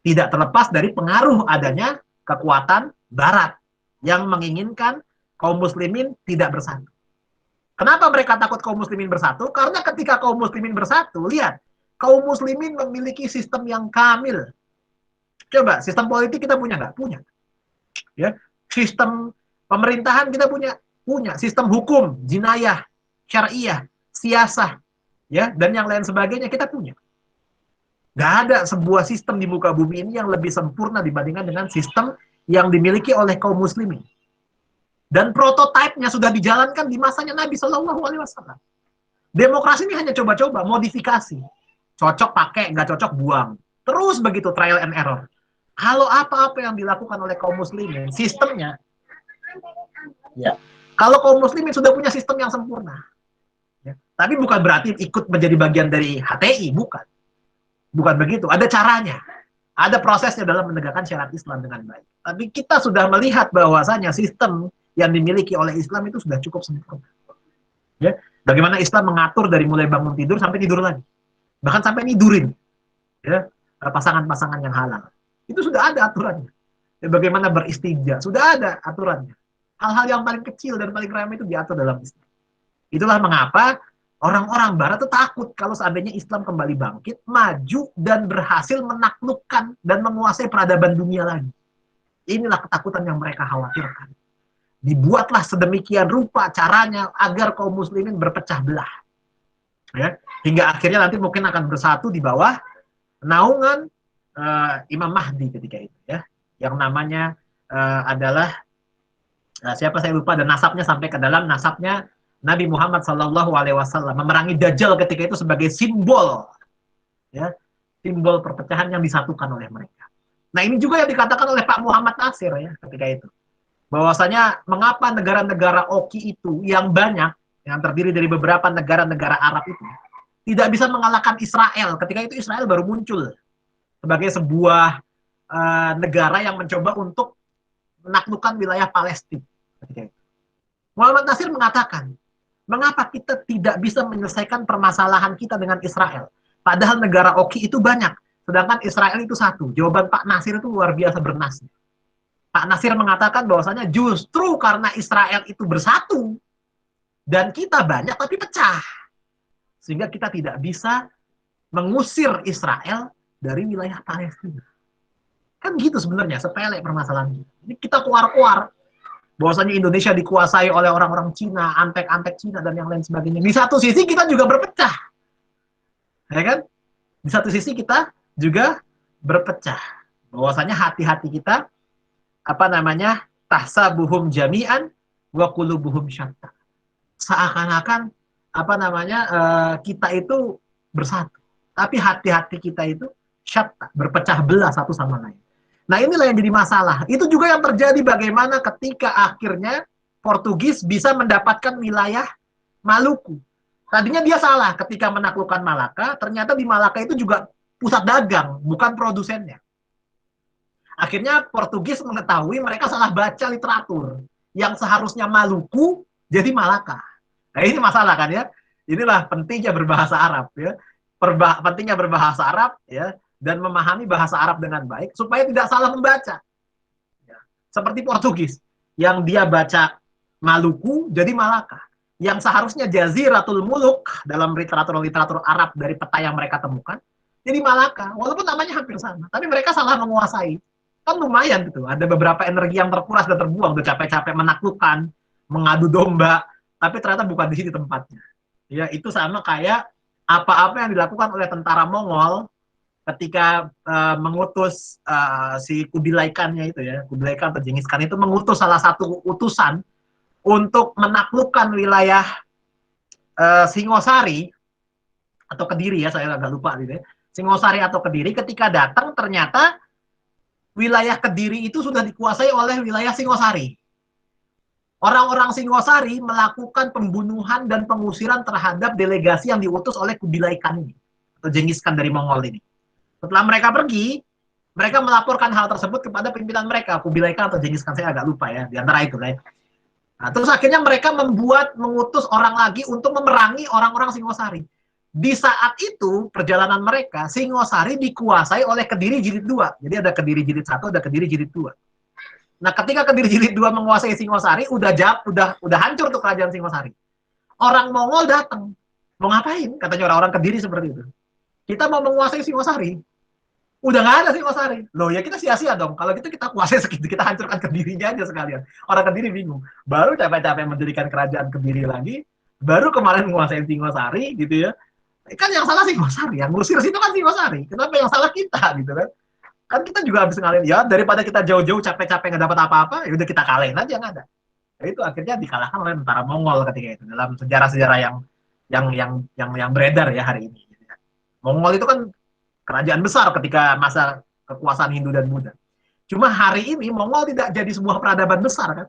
S1: tidak terlepas dari pengaruh adanya kekuatan barat yang menginginkan kaum muslimin tidak bersatu. Kenapa mereka takut kaum muslimin bersatu? Karena ketika kaum muslimin bersatu, lihat, kaum muslimin memiliki sistem yang kamil. Coba, sistem politik kita punya nggak? Punya. Ya, sistem pemerintahan kita punya. Punya. Sistem hukum, jinayah, syariah, siasah, ya, dan yang lain sebagainya kita punya. Nggak ada sebuah sistem di muka bumi ini yang lebih sempurna dibandingkan dengan sistem yang dimiliki oleh kaum muslimin. Dan prototipenya sudah dijalankan di masanya Nabi Shallallahu Alaihi Wasallam. Demokrasi ini hanya coba-coba, modifikasi. Cocok pakai, nggak cocok buang. Terus begitu trial and error. Kalau apa-apa yang dilakukan oleh kaum muslimin, sistemnya, ya. Kalau kaum muslimin sudah punya sistem yang sempurna, ya. Tapi bukan berarti ikut menjadi bagian dari HTI, bukan. Bukan begitu. Ada caranya. Ada prosesnya dalam menegakkan syariat Islam dengan baik. Tapi kita sudah melihat bahwasanya sistem yang dimiliki oleh Islam itu sudah cukup sempurna. Ya, bagaimana Islam mengatur dari mulai bangun tidur sampai tidur lagi, bahkan sampai nidurin, ya, pasangan-pasangan yang halal, itu sudah ada aturannya. Ya, bagaimana beristinja, sudah ada aturannya. Hal-hal yang paling kecil dan paling ramai itu diatur dalam Islam. Itulah mengapa orang-orang Barat itu takut kalau seandainya Islam kembali bangkit, maju dan berhasil menaklukkan dan menguasai peradaban dunia lagi. Inilah ketakutan yang mereka khawatirkan. Dibuatlah sedemikian rupa caranya agar kaum muslimin berpecah belah, ya, hingga akhirnya nanti mungkin akan bersatu di bawah naungan Imam Mahdi ketika itu, ya, yang namanya adalah siapa saya lupa, dan nasabnya sampai ke dalam nasabnya Nabi Muhammad Shallallahu Alaihi Wasallam, memerangi Dajjal ketika itu sebagai simbol, ya, simbol perpecahan yang disatukan oleh mereka. Nah, ini juga yang dikatakan oleh Pak Muhammad Nasir, ya, ketika itu. Bahwasanya mengapa negara-negara Oki itu yang banyak, yang terdiri dari beberapa negara-negara Arab itu, tidak bisa mengalahkan Israel. Ketika itu Israel baru muncul sebagai sebuah negara yang mencoba untuk menaklukkan wilayah Palestina. Muhammad Nasir mengatakan, mengapa kita tidak bisa menyelesaikan permasalahan kita dengan Israel? Padahal negara Oki itu banyak, sedangkan Israel itu satu. Jawaban Pak Nasir itu luar biasa bernasib. Pak Nasir mengatakan bahwasanya justru karena Israel itu bersatu dan kita banyak tapi pecah, sehingga kita tidak bisa mengusir Israel dari wilayah Palestina. Kan gitu sebenarnya, sepele permasalahan kita. Ini kita keluar-keluar bahwasanya Indonesia dikuasai oleh orang-orang Cina, antek-antek Cina dan yang lain sebagainya. Di satu sisi kita juga berpecah, ya kan? Di satu sisi kita juga berpecah. Bahwasanya hati-hati kita tahsabuhum jami'an wa qulubuhum syatta. Seakan-akan kita itu bersatu, tapi hati-hati kita itu syatta, berpecah belah satu sama lain. Nah, inilah yang jadi masalah. Itu juga yang terjadi bagaimana ketika akhirnya Portugis bisa mendapatkan wilayah Maluku. Tadinya dia salah ketika menaklukkan Malaka, ternyata di Malaka itu juga pusat dagang, bukan produsennya. Akhirnya Portugis mengetahui mereka salah baca literatur. Yang seharusnya Maluku jadi Malaka. Nah, ini masalah kan, ya. Inilah pentingnya berbahasa Arab, ya. Pentingnya berbahasa Arab, ya, dan memahami bahasa Arab dengan baik supaya tidak salah membaca. Ya. Seperti Portugis yang dia baca Maluku jadi Malaka. Yang seharusnya Jaziratul Muluk dalam literatur Arab dari peta yang mereka temukan jadi Malaka, walaupun namanya hampir sama, tapi mereka salah menguasai. Kan lumayan gitu, ada beberapa energi yang terkuras dan terbuang, udah capek-capek menaklukkan, mengadu domba, tapi ternyata bukan di sini tempatnya. Ya, itu sama kayak apa-apa yang dilakukan oleh tentara Mongol ketika mengutus si Kubilai Khan-nya itu, ya, Kubilai Khan atau Genghis Khan itu mengutus salah satu utusan untuk menaklukkan wilayah Singosari atau Kediri, ya, saya agak lupa gitu, ya. Singosari atau Kediri, ketika datang ternyata wilayah Kediri itu sudah dikuasai oleh wilayah Singosari. Orang-orang Singosari melakukan pembunuhan dan pengusiran terhadap delegasi yang diutus oleh Kubilai Khan ini, atau Genghis Khan dari Mongol ini. Setelah mereka pergi, mereka melaporkan hal tersebut kepada pimpinan mereka, Kubilai Khan atau Genghis Khan, saya agak lupa ya, di antara itu. Nah, terus akhirnya mereka mengutus orang lagi untuk memerangi orang-orang Singosari. Di saat itu, perjalanan mereka, Singosari dikuasai oleh Kediri Jilid 2. Jadi ada Kediri Jilid 1, ada Kediri Jilid 2. Nah, ketika Kediri Jilid 2 menguasai Singosari, udah hancur tuh kerajaan Singosari. Orang Mongol datang. Mau ngapain? Katanya orang-orang Kediri seperti itu. Kita mau menguasai Singosari. Udah nggak ada Singosari. Loh ya kita sia-sia dong. Kalau gitu kita kuasai segitu, kita hancurkan Kedirinya aja sekalian. Orang Kediri bingung. Baru capek-capek mendirikan kerajaan Kediri lagi, baru kemarin menguasai Singosari gitu ya. Kan yang salah Singosari, yang ngusir situ kan Singosari. Kenapa yang salah kita gitu kan? Kan kita juga habis ngalahin ya, daripada kita jauh-jauh capek-capek nggak dapat apa-apa, ya udah kita kalahin aja, nggak ada. Nah, itu akhirnya dikalahkan oleh tentara Mongol ketika itu dalam sejarah-sejarah yang beredar ya hari ini. Mongol itu kan kerajaan besar ketika masa kekuasaan Hindu dan Buddha. Cuma hari ini Mongol tidak jadi sebuah peradaban besar kan.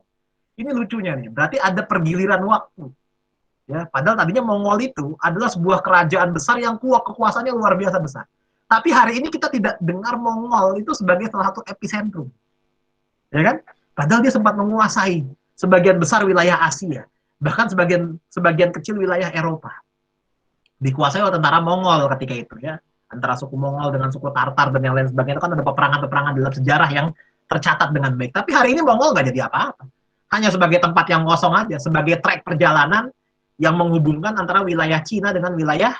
S1: Ini lucunya nih, berarti ada pergiliran waktu. Ya, padahal tadinya Mongol itu adalah sebuah kerajaan besar yang kekuasaannya luar biasa besar. Tapi hari ini kita tidak dengar Mongol itu sebagai salah satu epicentrum. Ya kan? Padahal dia sempat menguasai sebagian besar wilayah Asia, bahkan sebagian kecil wilayah Eropa. Dikuasai oleh tentara Mongol ketika itu ya. Antara suku Mongol dengan suku Tartar dan yang lain sebagainya, itu kan ada peperangan-peperangan dalam sejarah yang tercatat dengan baik. Tapi hari ini Mongol nggak jadi apa-apa. Hanya sebagai tempat yang kosong aja, sebagai trek perjalanan yang menghubungkan antara wilayah Cina dengan wilayah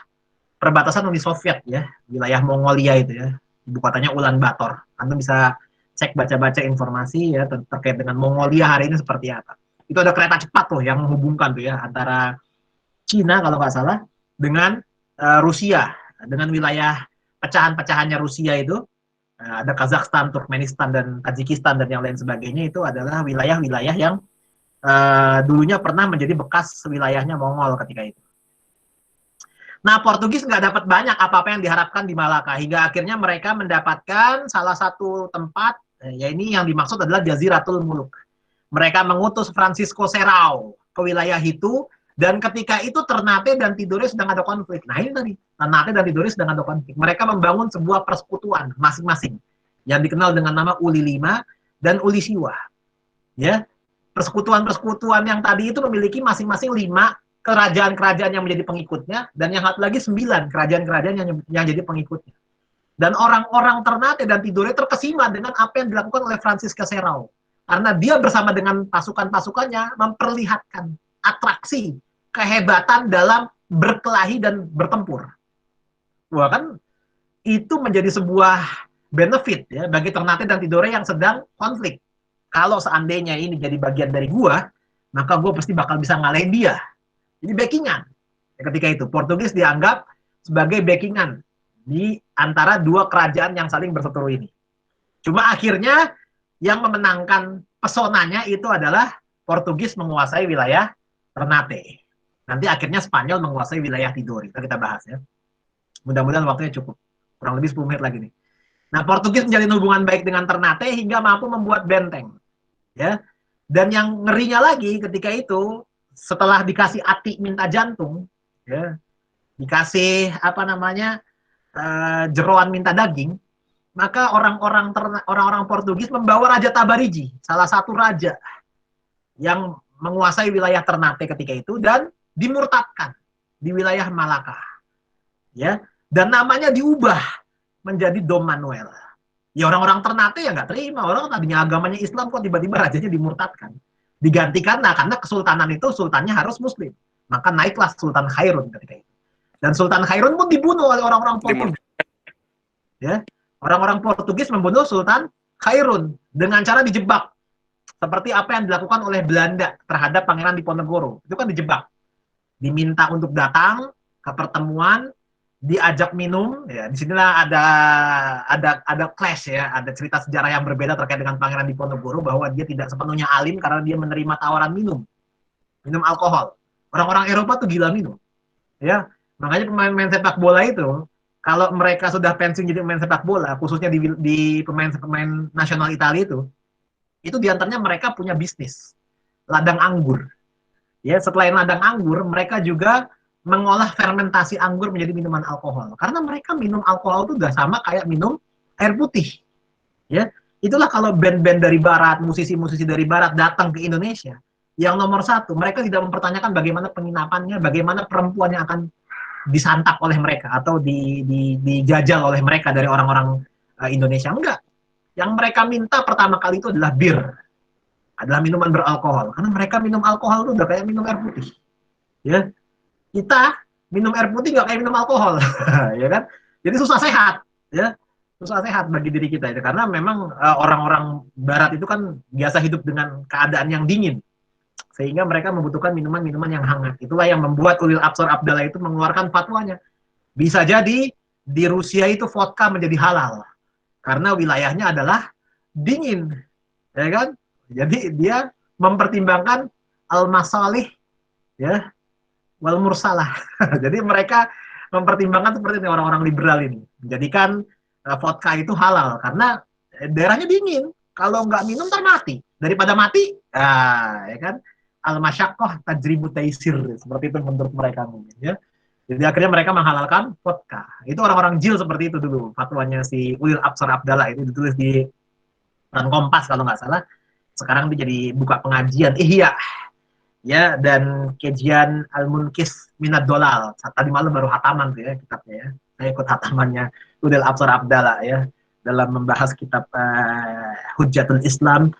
S1: perbatasan Uni Soviet ya, wilayah Mongolia itu ya, ibu kotanya Ulaanbaatar. Anda bisa cek baca-baca informasi ya terkait dengan Mongolia hari ini seperti apa. Itu ada kereta cepat tuh yang menghubungkan tuh ya antara Cina kalau nggak salah dengan Rusia, dengan wilayah pecahan-pecahannya Rusia itu. Ada Kazakhstan, Turkmenistan, dan Tajikistan dan yang lain sebagainya, itu adalah wilayah-wilayah yang dulunya pernah menjadi bekas wilayahnya Mongol ketika itu. Nah, Portugis nggak dapat banyak apa-apa yang diharapkan di Malaka, hingga akhirnya mereka mendapatkan salah satu tempat, ya ini yang dimaksud adalah Jaziratul Muluk. Mereka mengutus Francisco Serrao ke wilayah itu, dan ketika itu Ternate dan Tidore sedang ada konflik. Nah ini tadi, Ternate dan Tidore sedang ada konflik. Mereka membangun sebuah persekutuan masing-masing, yang dikenal dengan nama Uli Lima dan Uli Siwa. Ya, persekutuan-persekutuan yang tadi itu memiliki masing-masing 5 kerajaan-kerajaan yang menjadi pengikutnya, dan yang satu lagi 9 kerajaan-kerajaan yang jadi pengikutnya. Dan orang-orang Ternate dan Tidore terkesima dengan apa yang dilakukan oleh Francisco Serrao. Karena dia bersama dengan pasukan-pasukannya memperlihatkan atraksi, kehebatan dalam berkelahi dan bertempur. Wah kan, itu menjadi sebuah benefit ya bagi Ternate dan Tidore yang sedang konflik. Kalau seandainya ini jadi bagian dari gua, maka gua pasti bakal bisa ngalahin dia. Jadi backingan. Ketika itu Portugis dianggap sebagai backingan di antara dua kerajaan yang saling berseteru ini. Cuma akhirnya yang memenangkan pesonanya itu adalah Portugis menguasai wilayah Ternate. Nanti akhirnya Spanyol menguasai wilayah Tidore. Kita bahas ya. Mudah-mudahan waktunya cukup. Kurang lebih 10 menit lagi nih. Nah, Portugis menjalin hubungan baik dengan Ternate hingga mampu membuat benteng. Ya. Dan yang ngerinya lagi ketika itu, setelah dikasih ati minta jantung, ya, dikasih apa namanya jeroan minta daging, maka orang-orang Portugis membawa Raja Tabarigi, salah satu raja yang menguasai wilayah Ternate ketika itu, dan dimurtadkan di wilayah Malaka, ya, dan namanya diubah menjadi Dom Manuel. Ya orang-orang Ternate ya nggak terima, orang tadinya agamanya Islam kok tiba-tiba rajanya dimurtadkan. Digantikan, nah karena kesultanan itu sultannya harus muslim. Maka naiklah Sultan Khairun ketika itu. Dan Sultan Khairun pun dibunuh oleh orang-orang Portugis. Ya, orang-orang Portugis membunuh Sultan Khairun dengan cara dijebak. Seperti apa yang dilakukan oleh Belanda terhadap Pangeran Diponegoro. Itu kan dijebak. Diminta untuk datang ke pertemuan, diajak minum, ya disinilah ada clash ya, ada cerita sejarah yang berbeda terkait dengan Pangeran Diponegoro bahwa dia tidak sepenuhnya alim karena dia menerima tawaran minum alkohol. Orang-orang Eropa tuh gila minum, ya makanya pemain-pemain sepak bola itu kalau mereka sudah pensiun jadi pemain sepak bola, khususnya di pemain nasional Italia itu diantaranya mereka punya bisnis. ladang anggur. Ya, selain ladang anggur, mereka juga mengolah fermentasi anggur menjadi minuman alkohol. Karena mereka minum alkohol itu udah sama kayak minum air putih. Ya, itulah kalau band-band dari barat, musisi-musisi dari barat datang ke Indonesia. Yang nomor satu, mereka tidak mempertanyakan bagaimana penginapannya, bagaimana perempuan yang akan disantap oleh mereka atau dijajal oleh mereka dari orang-orang Indonesia. Enggak. Yang mereka minta pertama kali itu adalah bir, adalah minuman beralkohol. Karena mereka minum alkohol itu udah kayak minum air putih. Ya, kita minum air putih nggak kayak minum alkohol, ya kan? Jadi susah sehat, ya, susah sehat bagi diri kita itu karena memang orang-orang Barat itu kan biasa hidup dengan keadaan yang dingin, sehingga mereka membutuhkan minuman-minuman yang hangat. Itulah yang membuat Ulil Absar Abdallah itu mengeluarkan fatwanya. Bisa jadi di Rusia itu vodka menjadi halal karena wilayahnya adalah dingin, ya kan? Jadi dia mempertimbangkan al-masalih, ya, wal mursalah. Jadi mereka mempertimbangkan seperti ini orang-orang liberal ini, menjadikan vodka itu halal karena daerahnya dingin. Kalau nggak minum ntar mati. Daripada mati, ya kan? Al-masyaqqah tajribu taisir, seperti itu menurut mereka mungkin, ya. Jadi akhirnya mereka menghalalkan vodka. Itu orang-orang jil seperti itu dulu. Fatwanya si Ulil Absar Abdallah itu ditulis di Kompas kalau nggak salah. Sekarang dia jadi buka pengajian Ihya, ya, dan kajian Al-Munkis Minad Dolal. Tadi malam baru hataman tuh ya kitabnya ya. Saya ikut hatamannya Ulil Absar Abdallah ya dalam membahas kitab Hujjatul Islam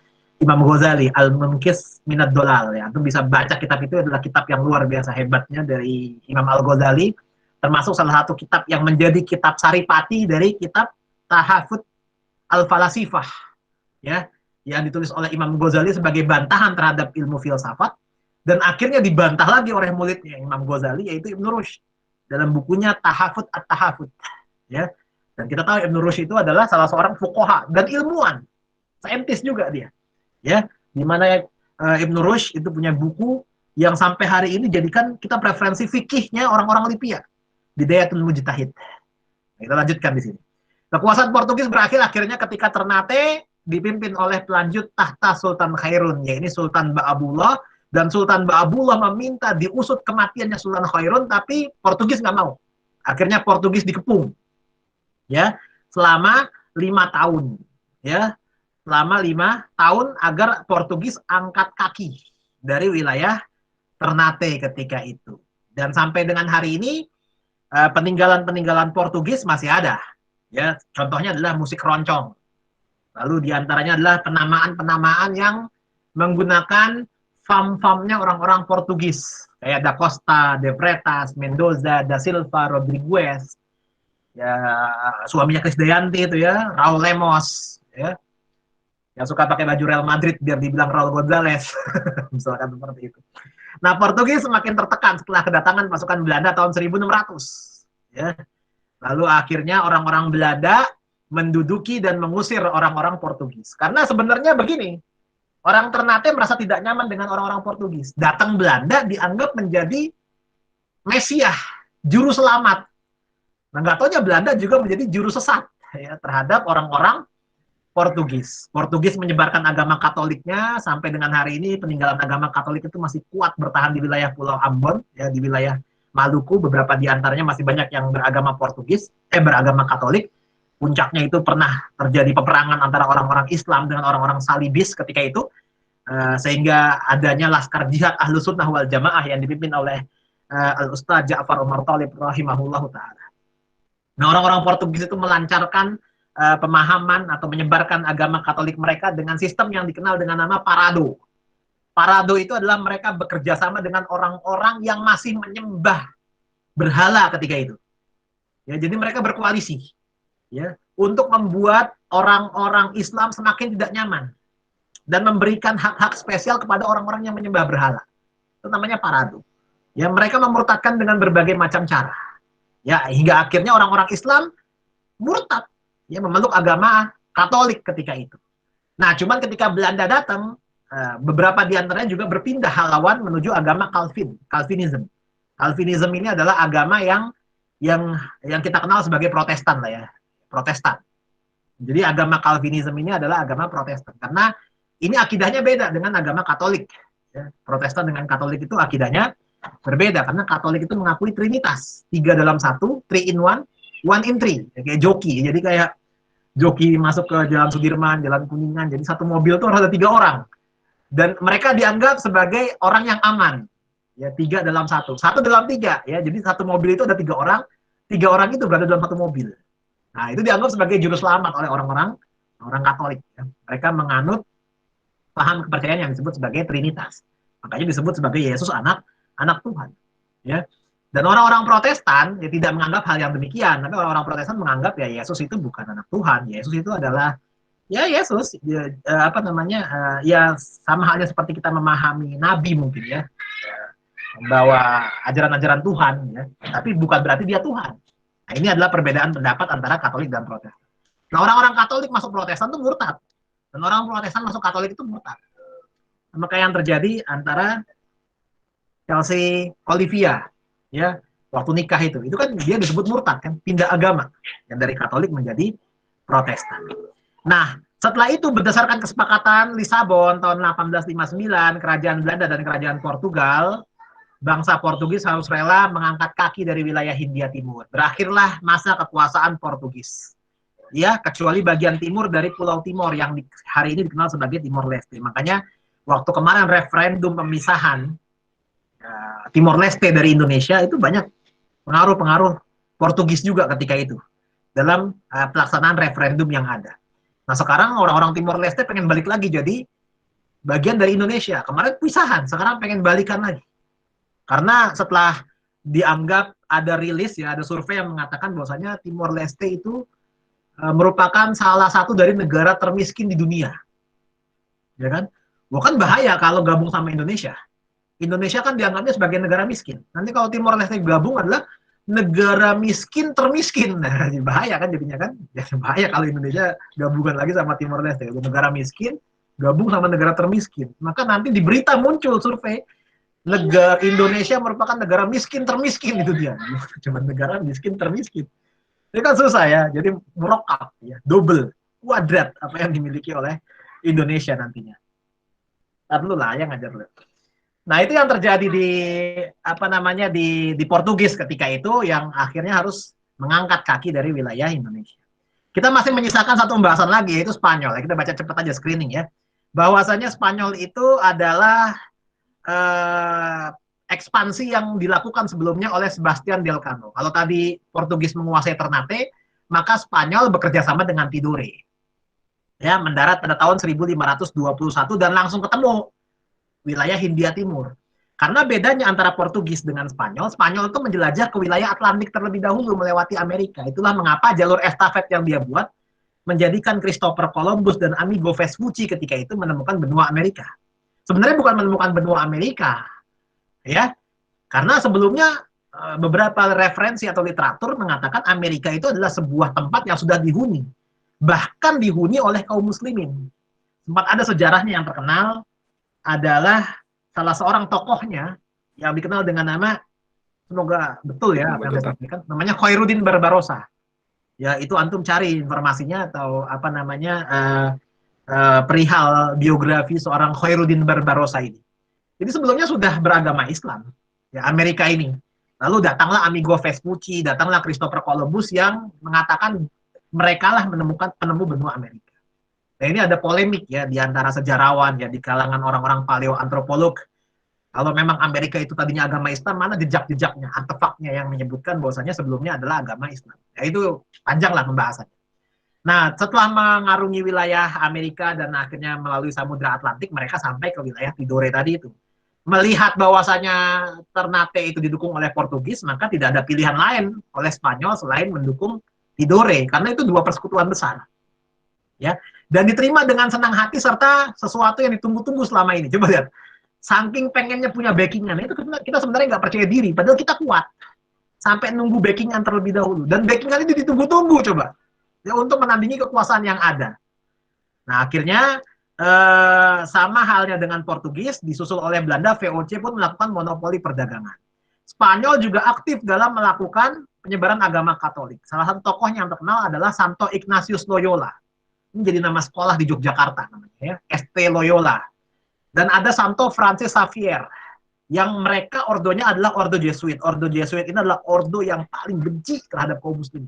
S1: Imam Ghazali Al-Munkis Minad Dolal ya. Itu bisa baca kitab itu, adalah kitab yang luar biasa hebatnya dari Imam Al-Ghazali, termasuk salah satu kitab yang menjadi kitab saripati dari kitab Tahafut Al-Falasifah ya, yang ditulis oleh Imam Ghazali sebagai bantahan terhadap ilmu filsafat. Dan akhirnya dibantah lagi oleh muridnya Imam Ghazali, yaitu Ibn Rushd dalam bukunya Tahafut At-Tahafut, ya. Dan kita tahu Ibn Rushd itu adalah salah seorang fuqaha dan ilmuwan, saintis juga dia, ya. Di mana Ibn Rushd itu punya buku yang sampai hari ini jadikan kita preferensi fikihnya orang-orang Libya, Bidayatul Mujtahid. Nah, kita lanjutkan di sini. Kekuasaan Portugis berakhir akhirnya ketika Ternate dipimpin oleh pelanjut tahta Sultan Khairun, yaitu Sultan Ba'abullah. Dan Sultan Ba'abullah meminta diusut kematiannya Sultan Khairun, tapi Portugis nggak mau. Akhirnya Portugis dikepung, ya, selama 5 tahun, ya, selama 5 tahun agar Portugis angkat kaki dari wilayah Ternate ketika itu. Dan sampai dengan hari ini peninggalan-peninggalan Portugis masih ada, ya. Contohnya adalah musik roncong. Lalu diantaranya adalah penamaan-penamaan yang menggunakan fam-famnya orang-orang Portugis, kayak Da Costa, De Freitas, Mendoza, Da Silva, Rodriguez, ya, suaminya Krisdayanti itu ya, Raul Lemos, ya, yang suka pakai baju Real Madrid biar dibilang Raul Gonzalez, misalkan seperti itu. Nah, Portugis semakin tertekan setelah kedatangan pasukan Belanda tahun 1600, ya. Lalu akhirnya orang-orang Belanda menduduki dan mengusir orang-orang Portugis. Karena sebenarnya begini, orang Ternate merasa tidak nyaman dengan orang-orang Portugis. Datang Belanda dianggap menjadi Mesiah, juru selamat. Nah, nggak taunya Belanda juga menjadi juru sesat ya, terhadap orang-orang Portugis. Portugis menyebarkan agama Katoliknya sampai dengan hari ini peninggalan agama Katolik itu masih kuat bertahan di wilayah Pulau Ambon, ya, di wilayah Maluku. Beberapa di antaranya masih banyak yang beragama Portugis, beragama Katolik. Puncaknya itu pernah terjadi peperangan antara orang-orang Islam dengan orang-orang Salibis ketika itu, sehingga adanya Laskar Jihad Ahlus Sunnah wal Jamaah yang dipimpin oleh Al-Ustaz Ja'far Umar Thalib rahimahullahu ta'ala. Nah, orang-orang Portugis itu melancarkan pemahaman atau menyebarkan agama Katolik mereka dengan sistem yang dikenal dengan nama parado. Parado itu adalah mereka bekerja sama dengan orang-orang yang masih menyembah berhala ketika itu. Ya, jadi mereka berkoalisi, ya, untuk membuat orang-orang Islam semakin tidak nyaman dan memberikan hak-hak spesial kepada orang-orang yang menyembah berhala. Itu namanya parado. Ya, mereka memurtadkan dengan berbagai macam cara. Ya, hingga akhirnya orang-orang Islam murtad, ya, memeluk agama Katolik ketika itu. Nah, cuman ketika Belanda datang, beberapa di antaranya juga berpindah haluan menuju agama Calvinism. Calvinism ini adalah agama yang kita kenal sebagai Protestan lah ya. Protestan. Jadi agama Calvinism ini adalah agama Protestan karena ini akidahnya beda dengan agama Katolik, Ya, Protestan dengan Katolik itu akidahnya berbeda karena Katolik itu mengakui Trinitas, 3 dalam 1, 3 in 1, 1 in 3, ya, kayak joki. Jadi kayak joki masuk ke Jalan Sudirman, Jalan Kuningan. Jadi satu mobil itu harus ada 3 orang dan mereka dianggap sebagai orang yang aman. Ya 3 dalam 1, 1 dalam 3. Ya, jadi satu mobil itu ada 3 orang, 3 orang itu berada dalam satu mobil. Nah itu dianggap sebagai juru selamat oleh orang-orang orang Katolik. Ya. Mereka menganut paham kepercayaan yang disebut sebagai Trinitas. Makanya disebut sebagai Yesus anak Tuhan. Ya. Dan orang-orang Protestan ya tidak menganggap hal yang demikian, tapi orang-orang Protestan menganggap ya Yesus itu bukan anak Tuhan. Yesus itu adalah ya Yesus ya, apa namanya ya sama halnya seperti kita memahami nabi mungkin ya, membawa ajaran-ajaran Tuhan ya, tapi bukan berarti dia Tuhan. Nah, ini adalah perbedaan pendapat antara Katolik dan Protestan. Nah, orang-orang Katolik masuk Protestan itu murtad. Dan orang Protestan masuk Katolik itu murtad. Maka yang terjadi antara Chelsea Olivia, ya, waktu nikah itu kan dia disebut murtad kan, pindah agama, yang dari Katolik menjadi Protestan. Nah, setelah itu berdasarkan kesepakatan Lisabon tahun 1859, kerajaan Belanda dan kerajaan Portugal, bangsa Portugis harus rela mengangkat kaki dari wilayah Hindia Timur. Berakhirlah masa kekuasaan Portugis. Ya, kecuali bagian timur dari Pulau Timor yang hari ini dikenal sebagai Timor Leste. Makanya waktu kemarin referendum pemisahan Timor Leste dari Indonesia itu banyak pengaruh-pengaruh Portugis juga ketika itu dalam pelaksanaan referendum yang ada. Nah sekarang orang-orang Timor Leste pengen balik lagi jadi bagian dari Indonesia. Kemarin pisahan, sekarang pengen balikan lagi. Karena setelah dianggap ada rilis ya, ada survei yang mengatakan bahwasanya Timor Leste itu merupakan salah satu dari negara termiskin di dunia. Ya kan? Wah kan bahaya kalau gabung sama Indonesia. Indonesia kan dianggapnya sebagai negara miskin. Nanti kalau Timor Leste gabung adalah negara miskin termiskin. Nah, bahaya kan jadinya kan? Ya, bahaya kalau Indonesia gabungan lagi sama Timor Leste. Negara miskin gabung sama negara termiskin. Maka nanti di berita muncul survei negara Indonesia merupakan negara miskin termiskin, itu dia. Cuma negara miskin termiskin. Ini kan susah ya, jadi merokap ya, double, kuadrat apa yang dimiliki oleh Indonesia nantinya. Lalu lah yang ngajar lu. Nah itu yang terjadi di apa namanya di Portugis ketika itu yang akhirnya harus mengangkat kaki dari wilayah Indonesia. Kita masih menyisakan satu pembahasan lagi yaitu Spanyol. Kita baca cepat aja screening ya. Bahwasanya Spanyol itu adalah ekspansi yang dilakukan sebelumnya oleh Sebastian Delcano. Kalau tadi Portugis menguasai Ternate, maka Spanyol bekerja sama dengan Tidore. Ya, mendarat pada tahun 1521 dan langsung ketemu wilayah Hindia Timur. Karena bedanya antara Portugis dengan Spanyol, Spanyol itu menjelajah ke wilayah Atlantik terlebih dahulu melewati Amerika. Itulah mengapa jalur estafet yang dia buat menjadikan Christopher Columbus dan Amigo Vespucci ketika itu menemukan benua Amerika. Sebenarnya bukan menemukan benua Amerika, ya, karena sebelumnya beberapa referensi atau literatur mengatakan Amerika itu adalah sebuah tempat yang sudah dihuni, bahkan dihuni oleh kaum muslimin. Sempat ada sejarahnya yang terkenal adalah salah seorang tokohnya yang dikenal dengan nama, semoga betul ya apa yang saya sampaikan, namanya Khairuddin Barbarossa. Ya itu antum cari informasinya atau apa namanya perihal biografi seorang Khairuddin Barbarossa ini. Jadi sebelumnya sudah beragama Islam, ya Amerika ini. Lalu datanglah Amigo Vespucci, datanglah Christopher Columbus yang mengatakan mereka lah menemukan penemu benua Amerika. Nah ini ada polemik ya di antara sejarawan ya di kalangan orang-orang paleoantropolog. Kalau memang Amerika itu tadinya agama Islam, mana jejak-jejaknya, artefaknya yang menyebutkan bahwasanya sebelumnya adalah agama Islam. Ya itu panjang lah pembahasannya. Nah, setelah mengarungi wilayah Amerika dan akhirnya melalui Samudra Atlantik, mereka sampai ke wilayah Tidore tadi itu. Melihat bahwasanya Ternate itu didukung oleh Portugis, maka tidak ada pilihan lain oleh Spanyol selain mendukung Tidore, karena itu dua persekutuan besar. Ya, dan diterima dengan senang hati serta sesuatu yang ditunggu-tunggu selama ini. Coba lihat, saking pengennya punya backingan, itu kita sebenarnya nggak percaya diri, padahal kita kuat. Sampai nunggu backingan terlebih dahulu. Dan backingan itu ditunggu-tunggu coba. Ya, untuk menandingi kekuasaan yang ada. Nah, akhirnya sama halnya dengan Portugis, disusul oleh Belanda, VOC pun melakukan monopoli perdagangan. Spanyol juga aktif dalam melakukan penyebaran agama Katolik. Salah satu tokohnya yang terkenal adalah Santo Ignatius Loyola. Ini jadi nama sekolah di Yogyakarta namanya ya, ST Loyola. Dan ada Santo Francis Xavier, yang mereka ordonya adalah ordo Jesuit. Ordo Jesuit ini adalah ordo yang paling benci terhadap kaum muslim.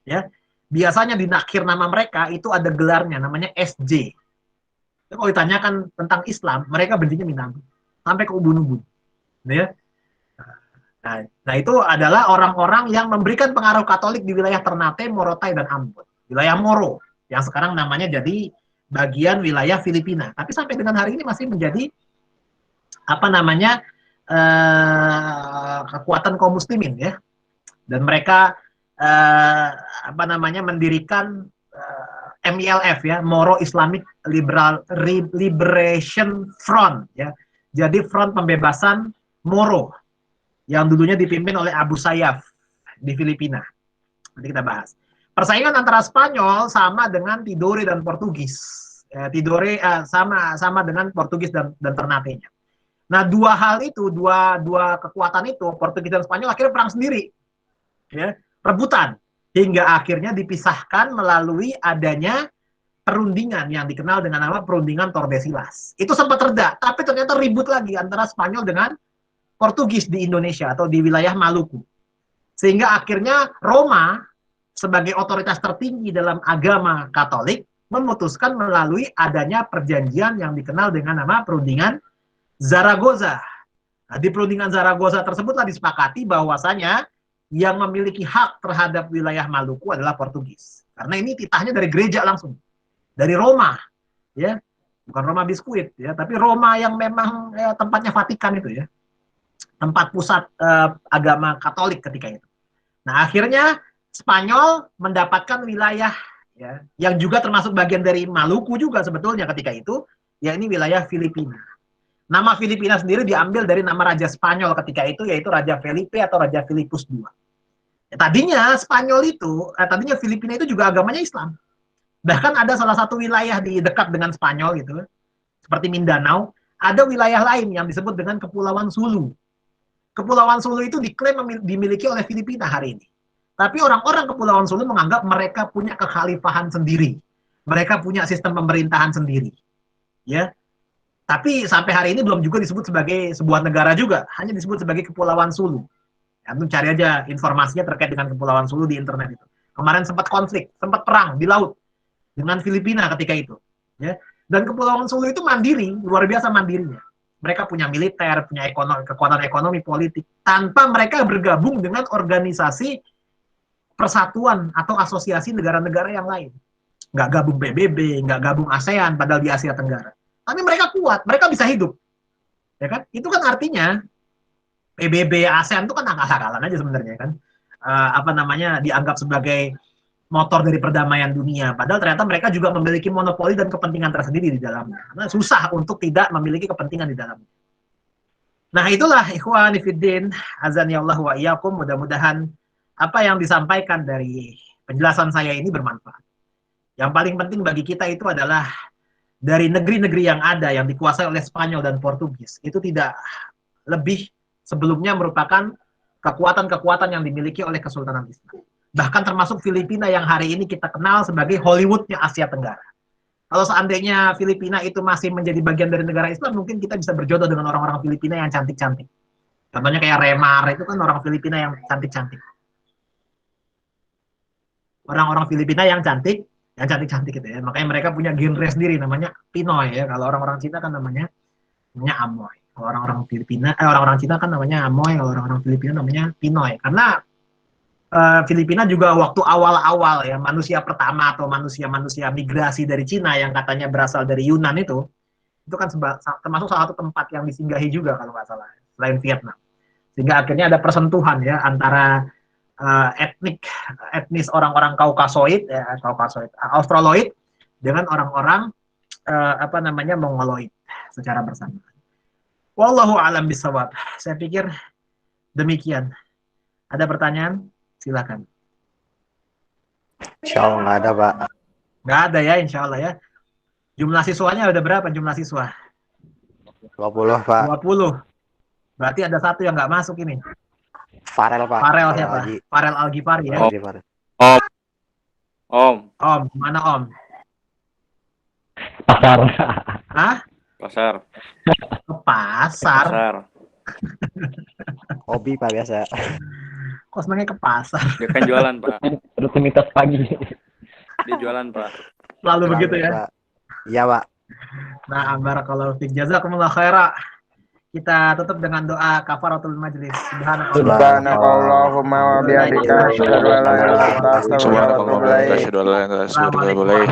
S1: Ya, biasanya di akhir nama mereka itu ada gelarnya, namanya SJ. Kalau ditanyakan tentang Islam, mereka bencinya minta ampun, sampai ke ubun-ubun. Ya. Nah, itu adalah orang-orang yang memberikan pengaruh Katolik di wilayah Ternate, Morotai, dan Ambon. Wilayah Moro, yang sekarang namanya jadi bagian wilayah Filipina. Tapi sampai dengan hari ini masih menjadi kekuatan kaum muslimin, ya. Dan mereka mendirikan MILF, ya, Moro Islamic Liberation Front, ya. Jadi front pembebasan Moro yang dulunya dipimpin oleh Abu Sayyaf di Filipina. Nanti kita bahas. Persaingan antara Spanyol sama dengan Tidore dan Portugis. Tidore sama dengan Portugis dan Ternate-nya. Nah, dua hal itu, dua kekuatan itu, Portugis dan Spanyol akhirnya perang sendiri, ya, rebutan, hingga akhirnya dipisahkan melalui adanya perundingan yang dikenal dengan nama perundingan Tordesillas. Itu sempat reda, tapi ternyata ribut lagi antara Spanyol dengan Portugis di Indonesia atau di wilayah Maluku. Sehingga akhirnya Roma sebagai otoritas tertinggi dalam agama Katolik memutuskan melalui adanya perjanjian yang dikenal dengan nama perundingan Zaragoza. Nah, di perundingan Zaragoza tersebutlah disepakati bahwasanya yang memiliki hak terhadap wilayah Maluku adalah Portugis. Karena ini titahnya dari gereja langsung, dari Roma, ya, bukan Roma biskuit, ya, tapi Roma yang memang tempatnya Vatikan itu, ya, tempat pusat agama Katolik ketika itu. Nah, akhirnya Spanyol mendapatkan wilayah, ya, yang juga termasuk bagian dari Maluku juga sebetulnya ketika itu, ya, ini wilayah Filipina. Nama Filipina sendiri diambil dari nama Raja Spanyol ketika itu, yaitu Raja Felipe atau Raja Filipus II. Ya, tadinya Filipina itu juga agamanya Islam. Bahkan ada salah satu wilayah di dekat dengan Spanyol gitu, seperti Mindanao, ada wilayah lain yang disebut dengan Kepulauan Sulu. Kepulauan Sulu itu diklaim dimiliki oleh Filipina hari ini. Tapi orang-orang Kepulauan Sulu menganggap mereka punya kekhalifahan sendiri. Mereka punya sistem pemerintahan sendiri. Ya. Tapi sampai hari ini belum juga disebut sebagai sebuah negara juga, hanya disebut sebagai Kepulauan Sulu. Antum cari aja informasinya terkait dengan Kepulauan Sulu di internet itu. Kemarin sempat konflik, sempat perang di laut dengan Filipina ketika itu. Ya. Dan Kepulauan Sulu itu mandiri, luar biasa mandirinya. Mereka punya militer, punya kekuatan ekonomi, politik, tanpa mereka bergabung dengan organisasi persatuan atau asosiasi negara-negara yang lain. Nggak gabung PBB, nggak gabung ASEAN, padahal di Asia Tenggara. Tapi mereka kuat, mereka bisa hidup, ya kan? Itu kan artinya PBB ASEAN itu kan akal-akalan aja sebenarnya, kan? Dianggap sebagai motor dari perdamaian dunia. Padahal ternyata mereka juga memiliki monopoli dan kepentingan tersendiri di dalamnya. Karena susah untuk tidak memiliki kepentingan di dalamnya. Nah, itulah ikhwan fillah, azan ya Allah wa iyyakum. Mudah-mudahan apa yang disampaikan dari penjelasan saya ini bermanfaat. Yang paling penting bagi kita itu adalah dari negeri-negeri yang ada yang dikuasai oleh Spanyol dan Portugis, itu tidak lebih sebelumnya merupakan kekuatan-kekuatan yang dimiliki oleh Kesultanan Islam. Bahkan termasuk Filipina yang hari ini kita kenal sebagai Hollywoodnya Asia Tenggara. Kalau seandainya Filipina itu masih menjadi bagian dari negara Islam, mungkin kita bisa berjodoh dengan orang-orang Filipina yang cantik-cantik. Contohnya kayak Remar, itu kan orang Filipina yang cantik-cantik. Orang-orang Filipina yang cantik-cantik gitu ya. Makanya mereka punya genre sendiri namanya Pinoy ya. Kalau orang-orang Cina kan namanya Amoy. Kalau orang-orang orang-orang Cina kan namanya Amoy, kalau orang-orang Filipina namanya Pinoy. Karena Filipina juga waktu awal-awal ya, manusia pertama atau manusia migrasi dari Cina yang katanya berasal dari Yunan itu kan termasuk salah satu tempat yang disinggahi juga kalau nggak salah, selain Vietnam. Sehingga akhirnya ada persentuhan ya antara etnis orang-orang Kaukasoid, Australoid dengan orang-orang Mongoloid secara bersamaan. Wallahu a'lam bishawab. Saya pikir demikian. Ada pertanyaan? Silakan.
S2: Insya Allah nggak ada, Pak.
S1: Nggak ada ya, insya Allah ya. Jumlah siswanya udah berapa jumlah siswa?
S2: 20, Pak.
S1: 20. Berarti ada satu yang nggak masuk ini.
S2: Farel, Pak.
S1: Farel siapa? Farel Al-Ghifari ya.
S3: Om.
S1: Om, mana Om?
S2: Pasar.
S1: Hah?
S3: Pasar.
S1: Ke pasar.
S3: Pasar.
S2: Hobi Pak biasa.
S1: Kok sebenarnya ke pasar?
S3: Dia kan jualan, Pak.
S4: Rutinitas pagi.
S3: Dia jualan, Pak.
S1: Selalu begitu ya.
S2: Pak. Iya Pak.
S1: Nah, barakallahu fiik. Jazakumullah khaira. Kita tutup dengan doa kafaratul majlis.
S5: Subhanakallahumma wa bihamdika asyhadu an la ilaha illa anta astaghfiruka wa atubu ilaik.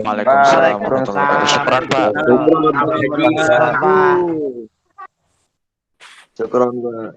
S2: Waalaikumsalam warahmatullahi wabarakatuh.
S5: Syukran, Pak.